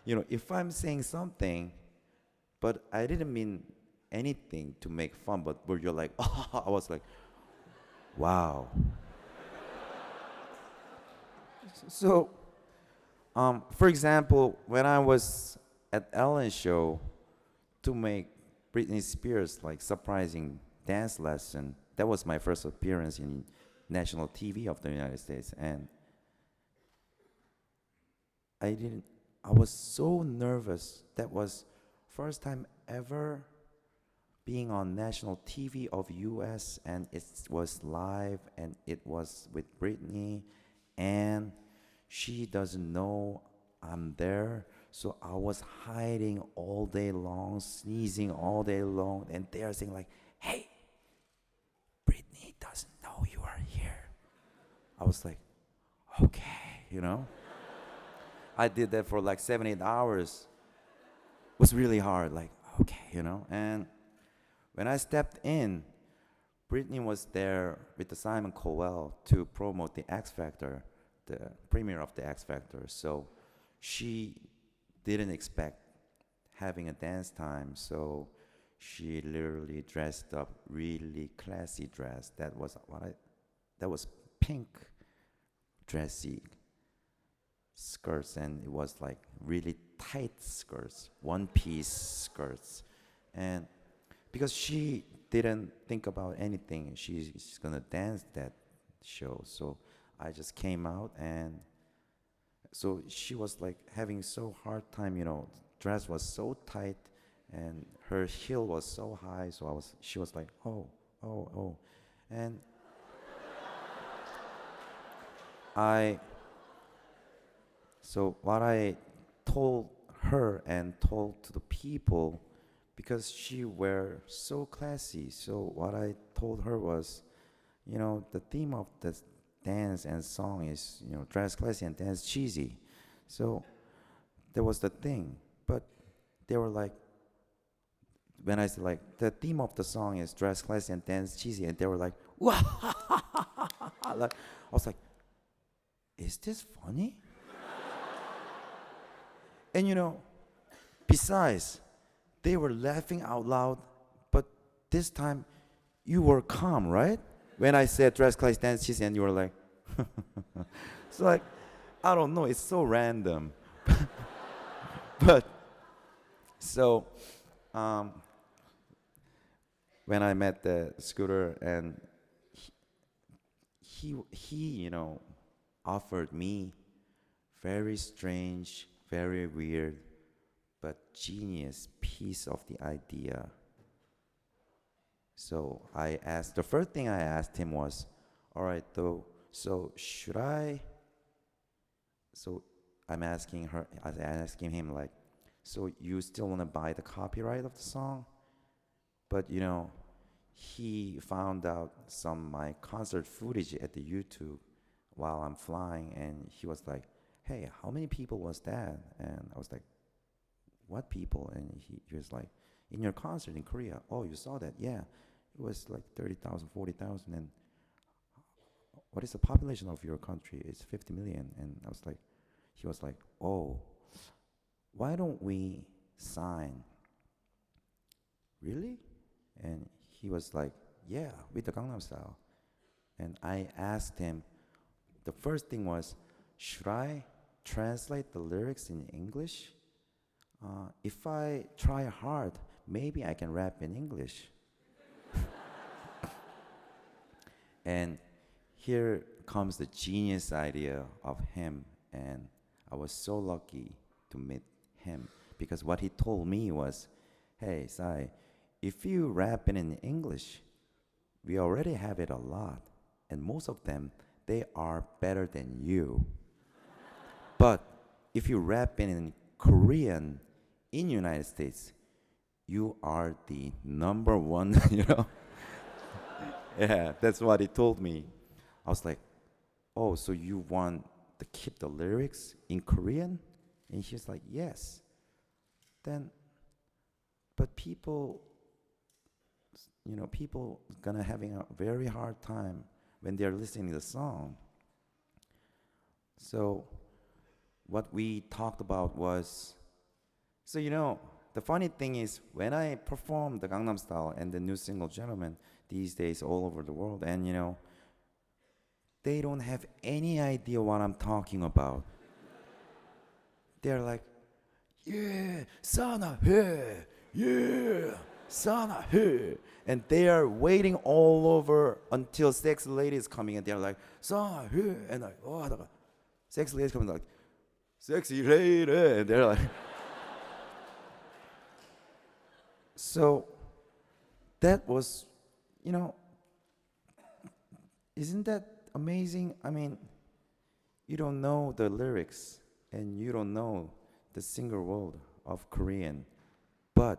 if I'm saying something, but I didn't mean anything to make fun, but where you're like, oh, I was like, wow. So, for example, when I was at Ellen's show to make Britney Spears like surprising dance lesson, that was my first appearance in national TV of the United States, and I was so nervous. That was first time ever being on national TV of US, and it was live, and it was with Britney, and she doesn't know I'm there. So I was hiding all day long, sneezing all day long, and they are saying like, "Hey, Britney doesn't know you are here." I was like, okay, you know. I did that for like 7, 8 hours. It was really hard, like, okay, you know. And when I stepped in, Britney was there with the Simon Cowell to promote the X Factor, the premiere of the X Factor. So she didn't expect having a dance time, so she literally dressed up really classy dress. That was pink dressy skirts, and it was like really tight skirts, one-piece skirts. And because she didn't think about anything, she's gonna dance that show. So I just came out, and so she was like having so hard time, you know, dress was so tight and her heel was so high, so she was like, oh, oh, oh. And so what I told her and told to the people, because she were so classy, so what I told her was, you know, the theme of the dance and song is, you know, dress classy and dance cheesy. So that was the thing. But they were like, when I said like, the theme of the song is dress classy and dance cheesy, and they were like, wow. Like, I was like, is this funny? And you know, besides, they were laughing out loud, but this time you were calm, right? When I said dress class dance cheesy, and you were like, it's like, I don't know, it's so random. But so when I met the Scooter, and he you know, offered me very strange, very weird, but genius piece of the idea. So the first thing I asked him was, all right, though, so I'm asking him like, so you still want to buy the copyright of the song? But you know, he found out some my concert footage at the YouTube while I'm flying, and he was like, hey, how many people was that? And I was like, what people? And he was like, in your concert in Korea. Oh, you saw that? Yeah. It was like 30,000, 40,000. And what is the population of your country? It's 50 million. And I was like, he was like, oh, why don't we sign? Really? And he was like, yeah, with the Gangnam Style. And I asked him, the first thing was, should I translate the lyrics in English? If I try hard, maybe I can rap in English. And here comes the genius idea of him, and I was so lucky to meet him, because what he told me was, hey, Sai, if you rap it in English, we already have it a lot, and most of them, they are better than you. But if you rap it in Korean in United States, you are the number one, you know? Yeah, that's what he told me. I was like, oh, so you want to keep the lyrics in Korean? And he's like, yes. Then, but people, you know, people gonna having a very hard time when they're listening to the song. So what we talked about was, so you know, the funny thing is, when I perform the Gangnam Style and the new single Gentleman these days all over the world, and you know, they don't have any idea what I'm talking about. They're like, yeah, Sana, hey, yeah, Sana, hey. And they are waiting all over until sexy ladies coming, and they're like, Sana, hey. And like, oh, sexy ladies coming like, sexy lady. And they're like, so that was, you know, isn't that amazing? I mean, you don't know the lyrics and you don't know the singer world of Korean, but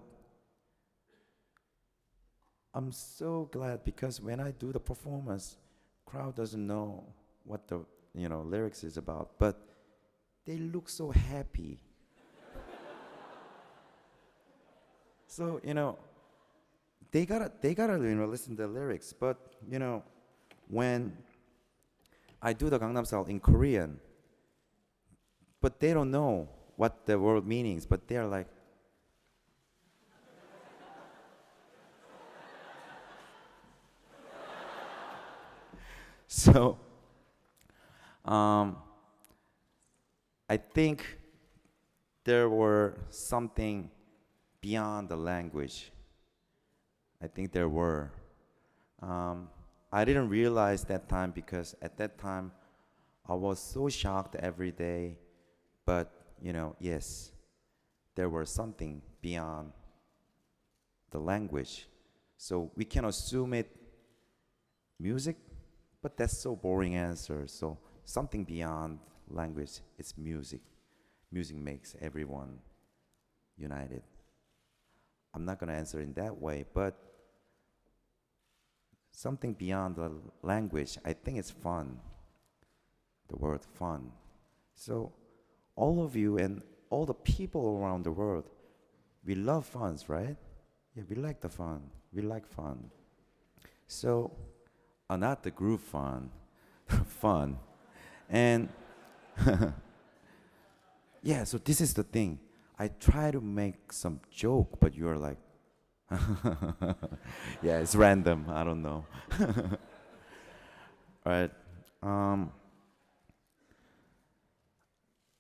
I'm so glad because when I do the performance, crowd doesn't know what the lyrics is about, but they look so happy. So they gotta listen to the lyrics. But when I do the Gangnam Style in Korean, but they don't know what the word meanings, but they're like, so I think there were something beyond the language. I think there were. I didn't realize that time because at that time I was so shocked every day. But yes, there was something beyond the language. So we can assume it music, but that's so boring answer. So something beyond language is music. Music makes everyone united. I'm not gonna answer in that way, but something beyond the language, I think it's fun. The word fun. So all of you and all the people around the world, we love funs, right? Yeah, we like the fun. We like fun. So, not the group fun, fun. And yeah, so this is the thing. I try to make some joke, but you're like, yeah, it's random. I don't know. Right. Um,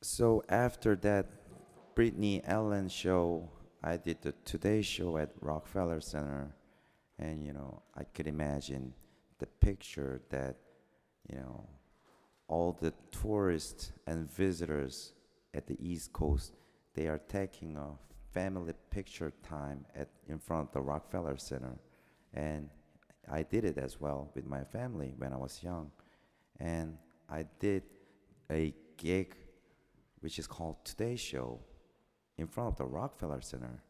so after that Britney Ellen show, I did the Today show at Rockefeller Center, and I could imagine the picture that all the tourists and visitors at the East Coast, they are taking a family picture time in front of the Rockefeller Center. And I did it as well with my family when I was young. And I did a gig which is called Today Show in front of the Rockefeller Center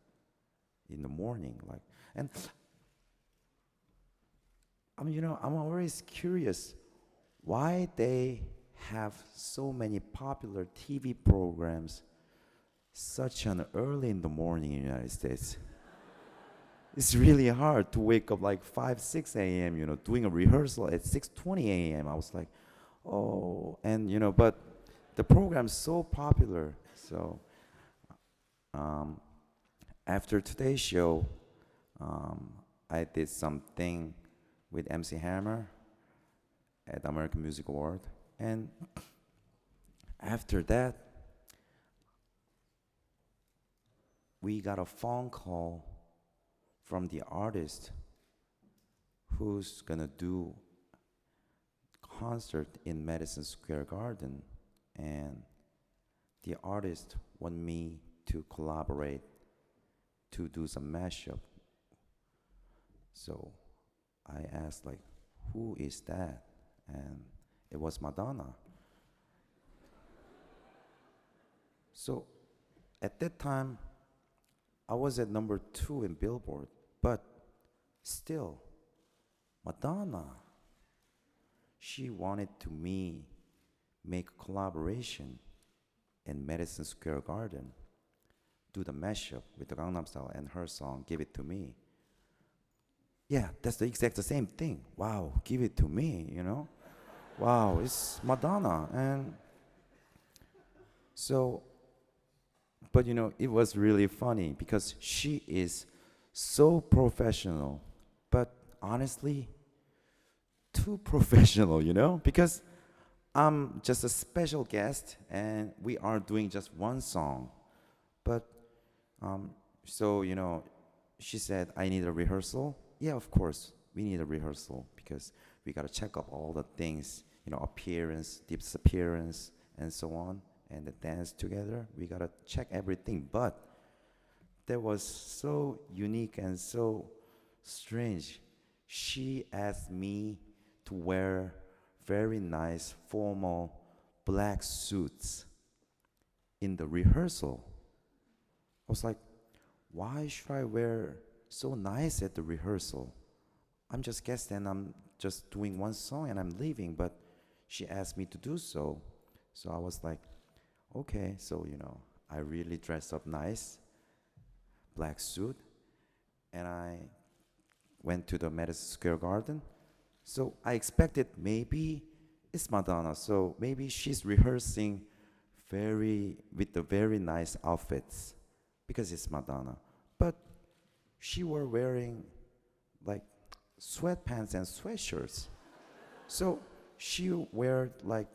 in the morning. And I'm always curious why they have so many popular TV programs such an early in the morning in the United States. It's really hard to wake up like 5, 6 a.m., doing a rehearsal at 6:20 a.m. I was like, oh, and but the program's so popular. So after today's show, I did something with MC Hammer at the American Music Award. And after that, we got a phone call from the artist who's gonna do concert in Madison Square Garden, and the artist want me to collaborate to do some mashup. So I asked like, who is that? And it was Madonna. So at that time, I was at number 2 in Billboard, but still, Madonna, she wanted to me make a collaboration in Madison Square Garden, do the mashup with the Gangnam Style and her song, Give It To Me. Yeah, that's the exact same thing. Wow, give it to me, Wow, it's Madonna. And so, but it was really funny because she is so professional, but honestly, too professional, because I'm just a special guest and we are doing just one song. But, so, she said, I need a rehearsal. Yeah, of course, we need a rehearsal because we got to check up all the things, appearance, disappearance, and so on, and the dance together. We got to check everything. But that was so unique and so strange. She asked me to wear very nice formal black suits in the rehearsal. I was like, why should I wear so nice at the rehearsal? I'm just guest and I'm just doing one song and I'm leaving, but she asked me to do so. So I was like, okay. So, I really dressed up nice, black suit, and I went to the Madison Square Garden. So I expected maybe it's Madonna, so maybe she's rehearsing with the very nice outfits because it's Madonna. But she were wearing like sweatpants and sweatshirts. So she wear like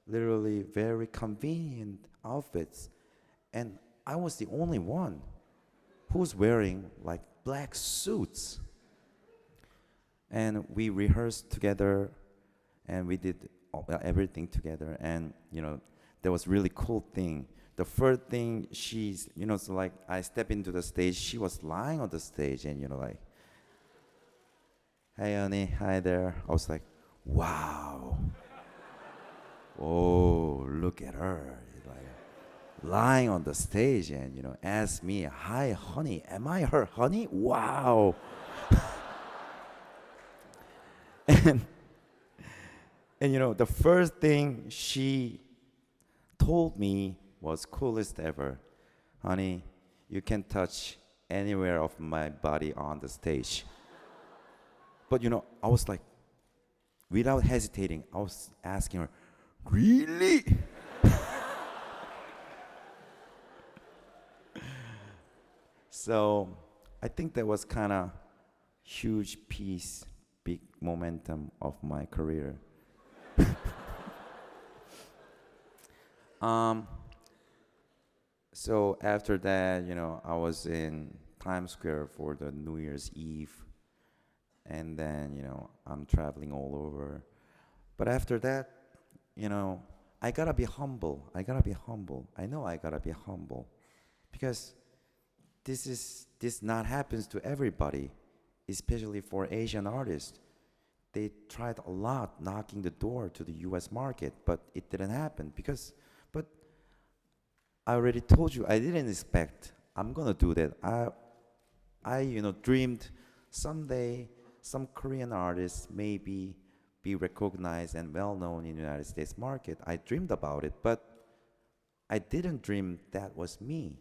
literally very convenient outfits, and I was the only one who's wearing like black suits. And we rehearsed together, and we did everything together. And there was really cool thing. The first thing so like I step into the stage, she was lying on the stage, and like, hey honey, hi there. I was like, wow. Oh, look at her. Like lying on the stage and ask me, hi honey, am I her honey? Wow. and the first thing she told me was coolest ever. Honey, you can touch anywhere of my body on the stage. But I was like, without hesitating, I was asking her, really? So I think that was kind of huge piece, big momentum of my career. So after that, I was in Times Square for the New Year's Eve, and then, I'm traveling all over. But after that, I gotta be humble. I gotta be humble. I know I gotta be humble, because this not happens to everybody, especially for Asian artists. They tried a lot knocking the door to the U.S. market, but it didn't happen but I already told you I didn't expect I'm gonna do that. I dreamed someday some Korean artists maybe be recognized and well known in the United States market. I dreamed about it, but I didn't dream that was me.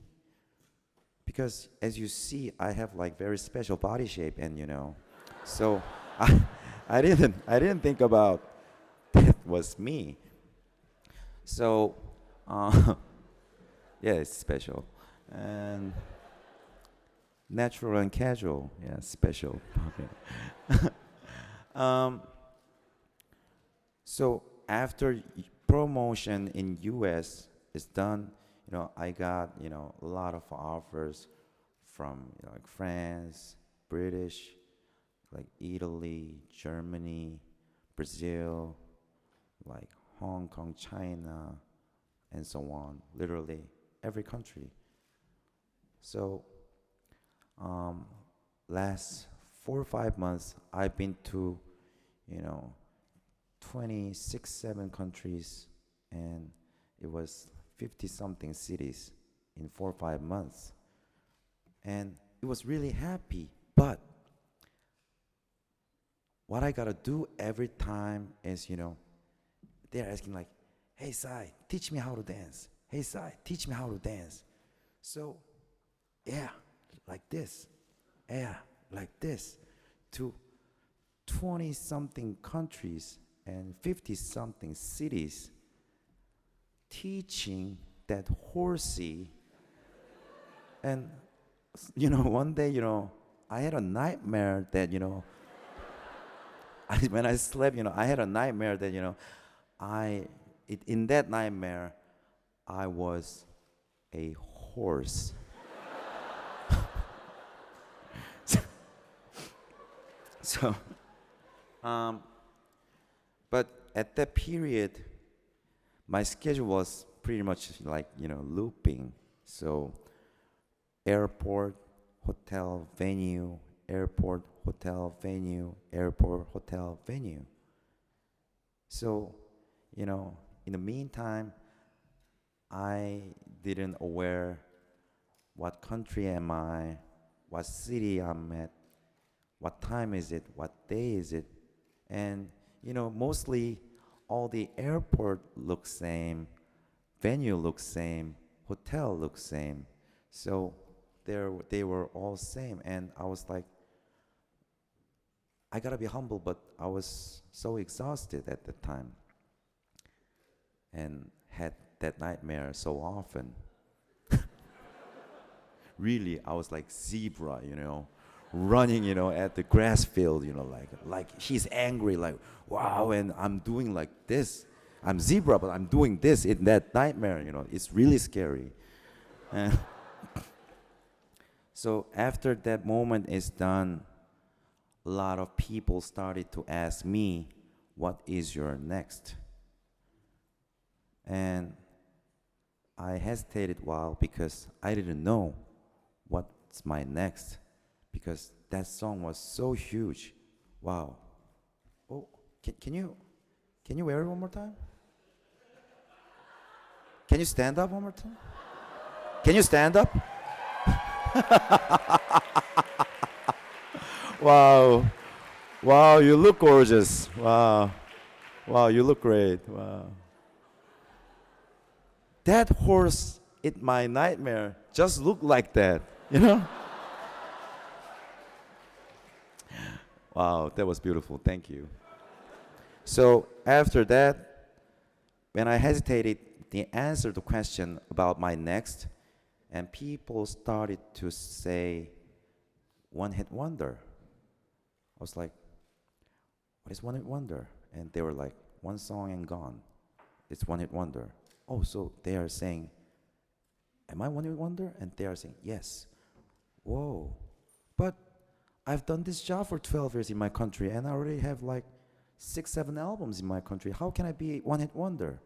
Because as you see, I have like very special body shape, and so I didn't think about that was me. So yeah, it's special, and natural and casual, yeah, special. Okay. So after promotion in U.S. is done, I got a lot of offers from like France, British, like Italy, Germany, Brazil, like Hong Kong, China, and so on. Literally every country. So last 4 or 5 months, I've been to 26, 7 countries, and it was 50 something cities in 4 or 5 months. And it was really happy, but what I gotta do every time is, they're asking like, hey Sai, teach me how to dance. Hey Sai, teach me how to dance. So, yeah, like this. Yeah, like this. To 20 something countries and 50 something cities, teaching that horsey. And one day, I had a nightmare that, when I slept, I had a nightmare that, in that nightmare, I was a horse. So, but at that period, my schedule was pretty much like, looping. So, airport, hotel, venue, airport, hotel, venue, airport, hotel, venue. So, in the meantime, I didn't aware what country am I, what city I'm at, what time is it, what day is it, and mostly all the airport looks same, venue looks same, hotel looks same. So they were all same, and I was like, I gotta be humble, but I was so exhausted at the time, and had that nightmare so often. Really, I was like zebra, running, at the grass field, like she's angry, like wow, and I'm doing like this. I'm zebra, but I'm doing this in that nightmare, it's really scary. And so after that moment is done, a lot of people started to ask me, what is your next? And I hesitated a while because I didn't know what's my next, because that song was so huge. Wow. Oh, can you wear it one more time? Can you stand up one more time? Can you stand up? Wow. Wow, you look gorgeous. Wow. Wow, you look great. Wow. That horse in my nightmare just looked like that, Wow, that was beautiful. Thank you. So after that, when I hesitated to answer the question about my next, and people started to say one hit wonder. I was like, what is one hit wonder? And they were like, one song and gone. It's one hit wonder. Oh, so they are saying, am I one hit wonder? And they are saying, yes. Whoa. But I've done this job for 12 years in my country, and I already have like 6, 7 albums in my country. How can I be one hit wonder?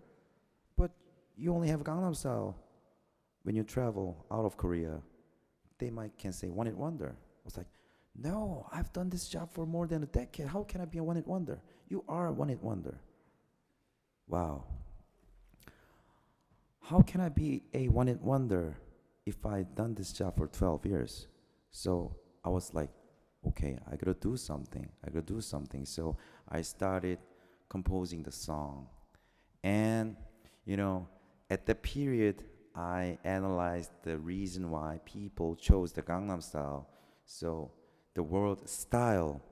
But you only have Gangnam Style. When you travel out of Korea, they can say one hit wonder. I was like, no, I've done this job for more than a decade. How can I be a one hit wonder? You are a one hit wonder. Wow. How can I be a one hit wonder if I've done this job for 12 years? So I was like, okay, I gotta do something. So I started composing the song. And, at the period, I analyzed the reason why people chose the Gangnam Style. So the word style,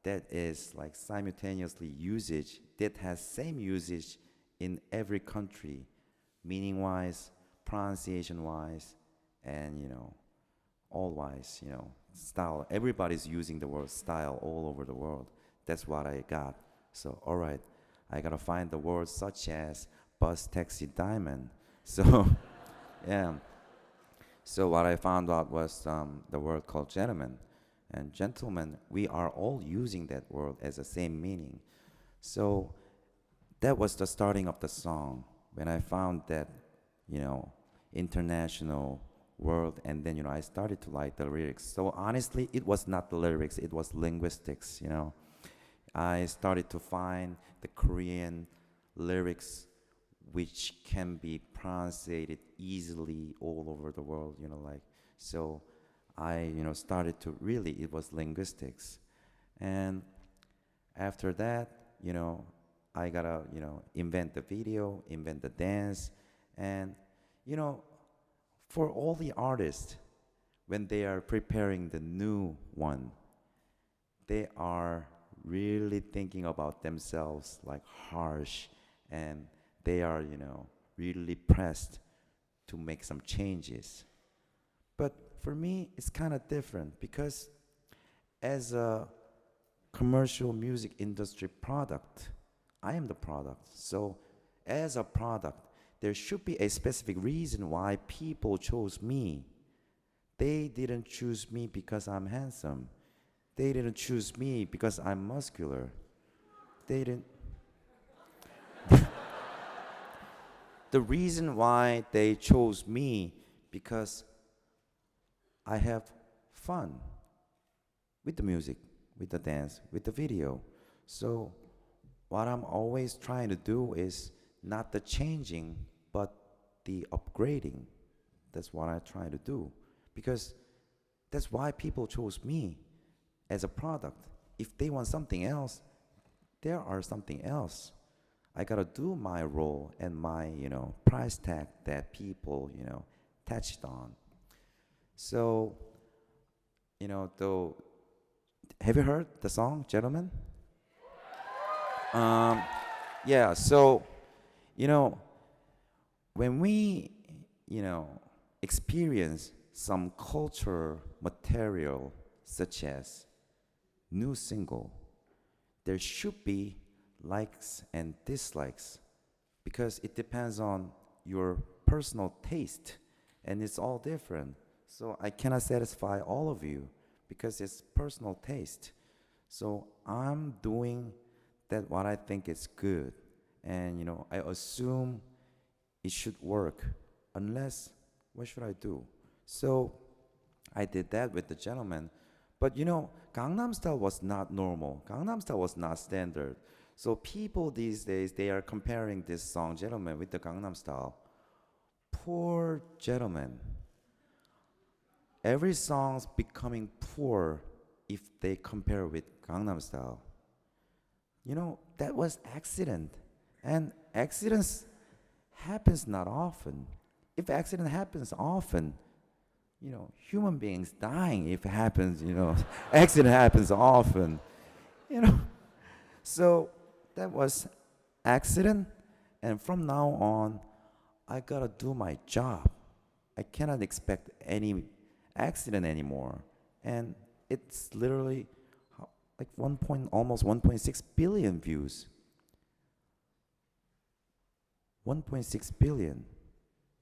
that is like simultaneously usage, that has same usage in every country, meaning-wise, pronunciation-wise, and, all-wise, style. Everybody's using the word style all over the world. That's what I got. So, all right, I gotta find the words such as bus, taxi, diamond. So, yeah. So what I found out was the word called gentleman. And gentleman, we are all using that word as the same meaning. So that was the starting of the song when I found that, international world, and then, I started to like the lyrics. So honestly, it was not the lyrics, it was linguistics, I started to find the Korean lyrics which can be translated easily all over the world, so I, started to really, it was linguistics. And after that, I gotta, invent the video, invent the dance, and, for all the artists, when they are preparing the new one, they are really thinking about themselves like harsh, and they are, really pressed to make some changes. But for me, it's kind of different because as a commercial music industry product, I am the product. So as a product, there should be a specific reason why people chose me. They didn't choose me because I'm handsome. They didn't choose me because I'm muscular. They didn't. The reason why they chose me because I have fun with the music. with the dance, with the video. So what I'm always trying to do is not the changing, but the upgrading. That's what I try to do. Because that's why people chose me as a product. If they want something else, there are something else. I gotta do my role and my, price tag that people, touched on. So, though, have you heard the song, gentlemen? Um, yeah, so, you know, when we, experience some culture material such as new single, there should be likes and dislikes because it depends on your personal taste and it's all different. So I cannot satisfy all of you because it's personal taste. So I'm doing that what I think is good. And I assume it should work unless what should I do? So I did that with the gentleman. But Gangnam Style was not normal. Gangnam Style was not standard. So people these days, they are comparing this song, Gentleman, with the Gangnam Style. Poor gentleman. Every song's becoming poor if they compare with Gangnam Style. That was accident. And accidents happens not often. If accident happens often, human beings dying if it happens, accident happens often, So that was accident, and from now on, I gotta do my job. I cannot expect any accident anymore, and it's literally like almost 1.6 billion views. 1.6 billion.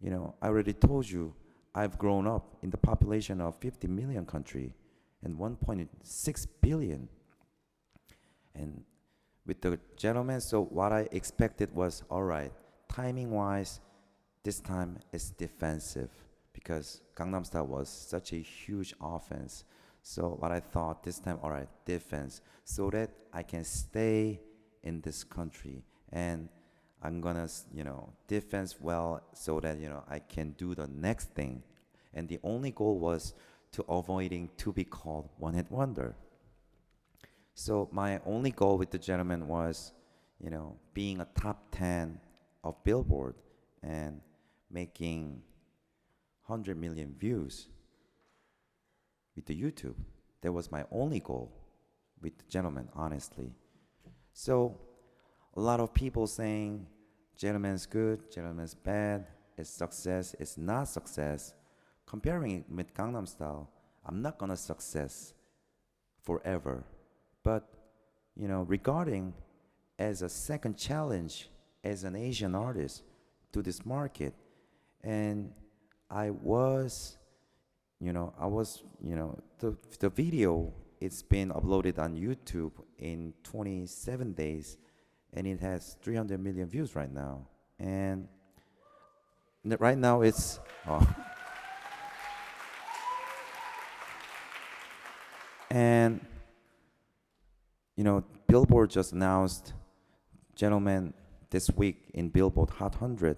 I already told you I've grown up in the population of 50 million country and 1.6 billion. And with the gentleman, so what I expected was, all right, timing-wise, this time it's defensive because Gangnam Style was such a huge offense. So what I thought this time, all right, defense, so that I can stay in this country and I'm gonna, defense well so that, I can do the next thing. And the only goal was to avoiding to be called one-hit wonder. So my only goal with the gentleman was, being a top 10 of Billboard and making 100 million views with the YouTube. That was my only goal with the gentleman, honestly. So a lot of people saying, gentleman's good, gentleman's bad, it's success, it's not success. Comparing it with Gangnam Style, I'm not gonna success forever. But, regarding as a second challenge as an Asian artist to this market, and I was, the video, it's been uploaded on YouTube in 27 days, and it has 300 million views right now. And right now it's, and Billboard just announced, gentlemen, this week in Billboard Hot 100,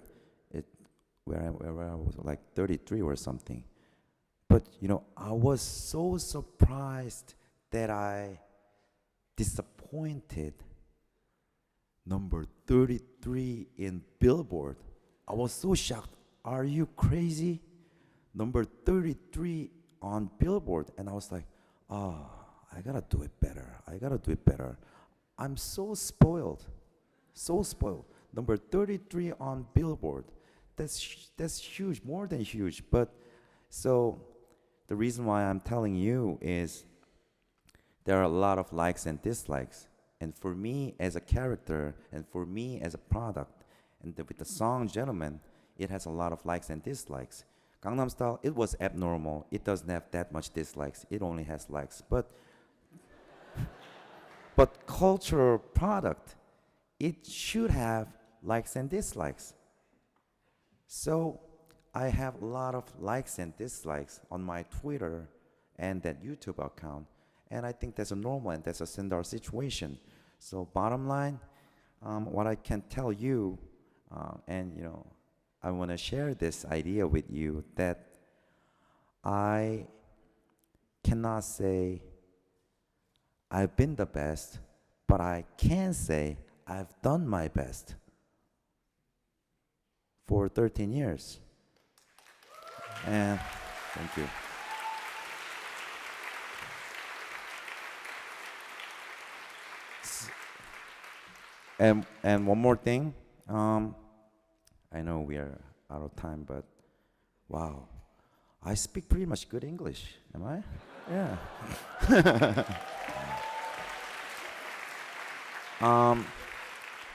where I was like 33 or something. But I was so surprised that I disappointed number 33 in Billboard. I was so shocked. Are you crazy? Number 33 on Billboard, and I was like, I gotta do it better. I gotta do it better. I'm so spoiled, so spoiled. Number 33 on Billboard. That's huge, more than huge. But so the reason why I'm telling you is there are a lot of likes and dislikes. And for me as a character, and for me as a product, and with the song Gentleman, it has a lot of likes and dislikes. Gangnam Style, it was abnormal. It doesn't have that much dislikes. It only has likes. But cultural product, it should have likes and dislikes. So I have a lot of likes and dislikes on my Twitter and that YouTube account. And I think that's a normal and that's a standard situation. So bottom line, what I can tell you, and I want to share this idea with you that I cannot say I've been the best, but I can say I've done my best for 13 years. And thank you. And one more thing. I know we are out of time, but wow, I speak pretty much good English. Am I? Yeah.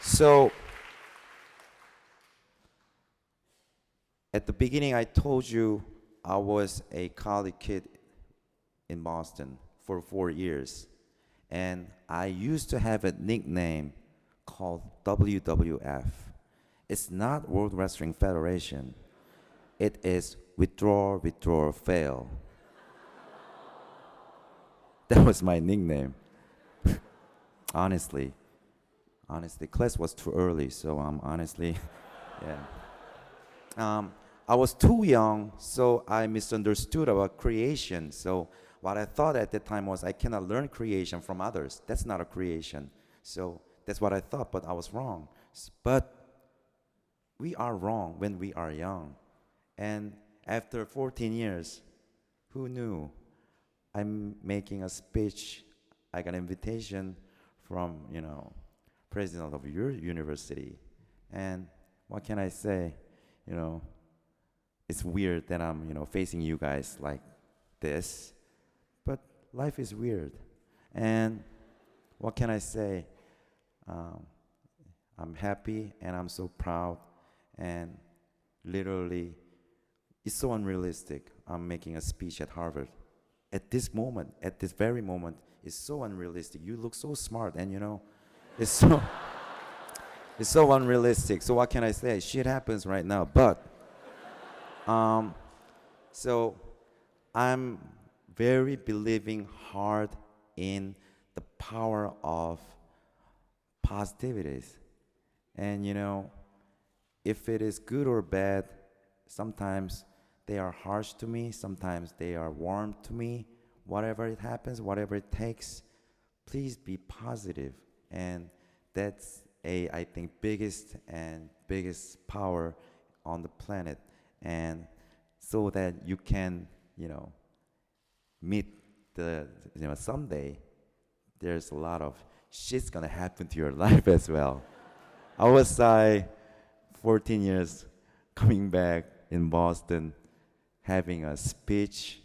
So at the beginning, I told you I was a college kid in Boston for 4 years, and I used to have a nickname called WWF. It's not World Wrestling Federation. It is withdraw, withdraw, fail. That was my nickname. Honestly, class was too early, so honestly, yeah. I was too young, so I misunderstood about creation. So what I thought at the time was I cannot learn creation from others. That's not a creation. So that's what I thought, but I was wrong. But we are wrong when we are young. And after 14 years, who knew? I'm making a speech. I got an invitation from, president of your university. And what can I say? It's weird that I'm, facing you guys like this. But life is weird. And what can I say? I'm happy and I'm so proud. And literally, it's so unrealistic. I'm making a speech at Harvard. At this moment, at this very moment, it's so unrealistic. You look so smart, and it's so it's so unrealistic. So what can I say? Shit happens right now. But so I'm very believing hard in the power of positivities. And if it is good or bad, sometimes they are harsh to me, sometimes they are warm to me. Whatever it happens, whatever it takes, please be positive. And that's I think, biggest power on the planet. And so that you can, meet someday, there's a lot of shit's gonna happen to your life as well. I was 14 years coming back in Boston, having a speech.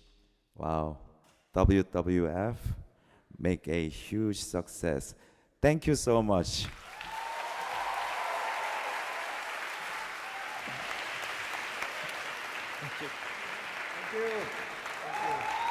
Wow, WWF, make a huge success. Thank you so much. Thank you. Thank you.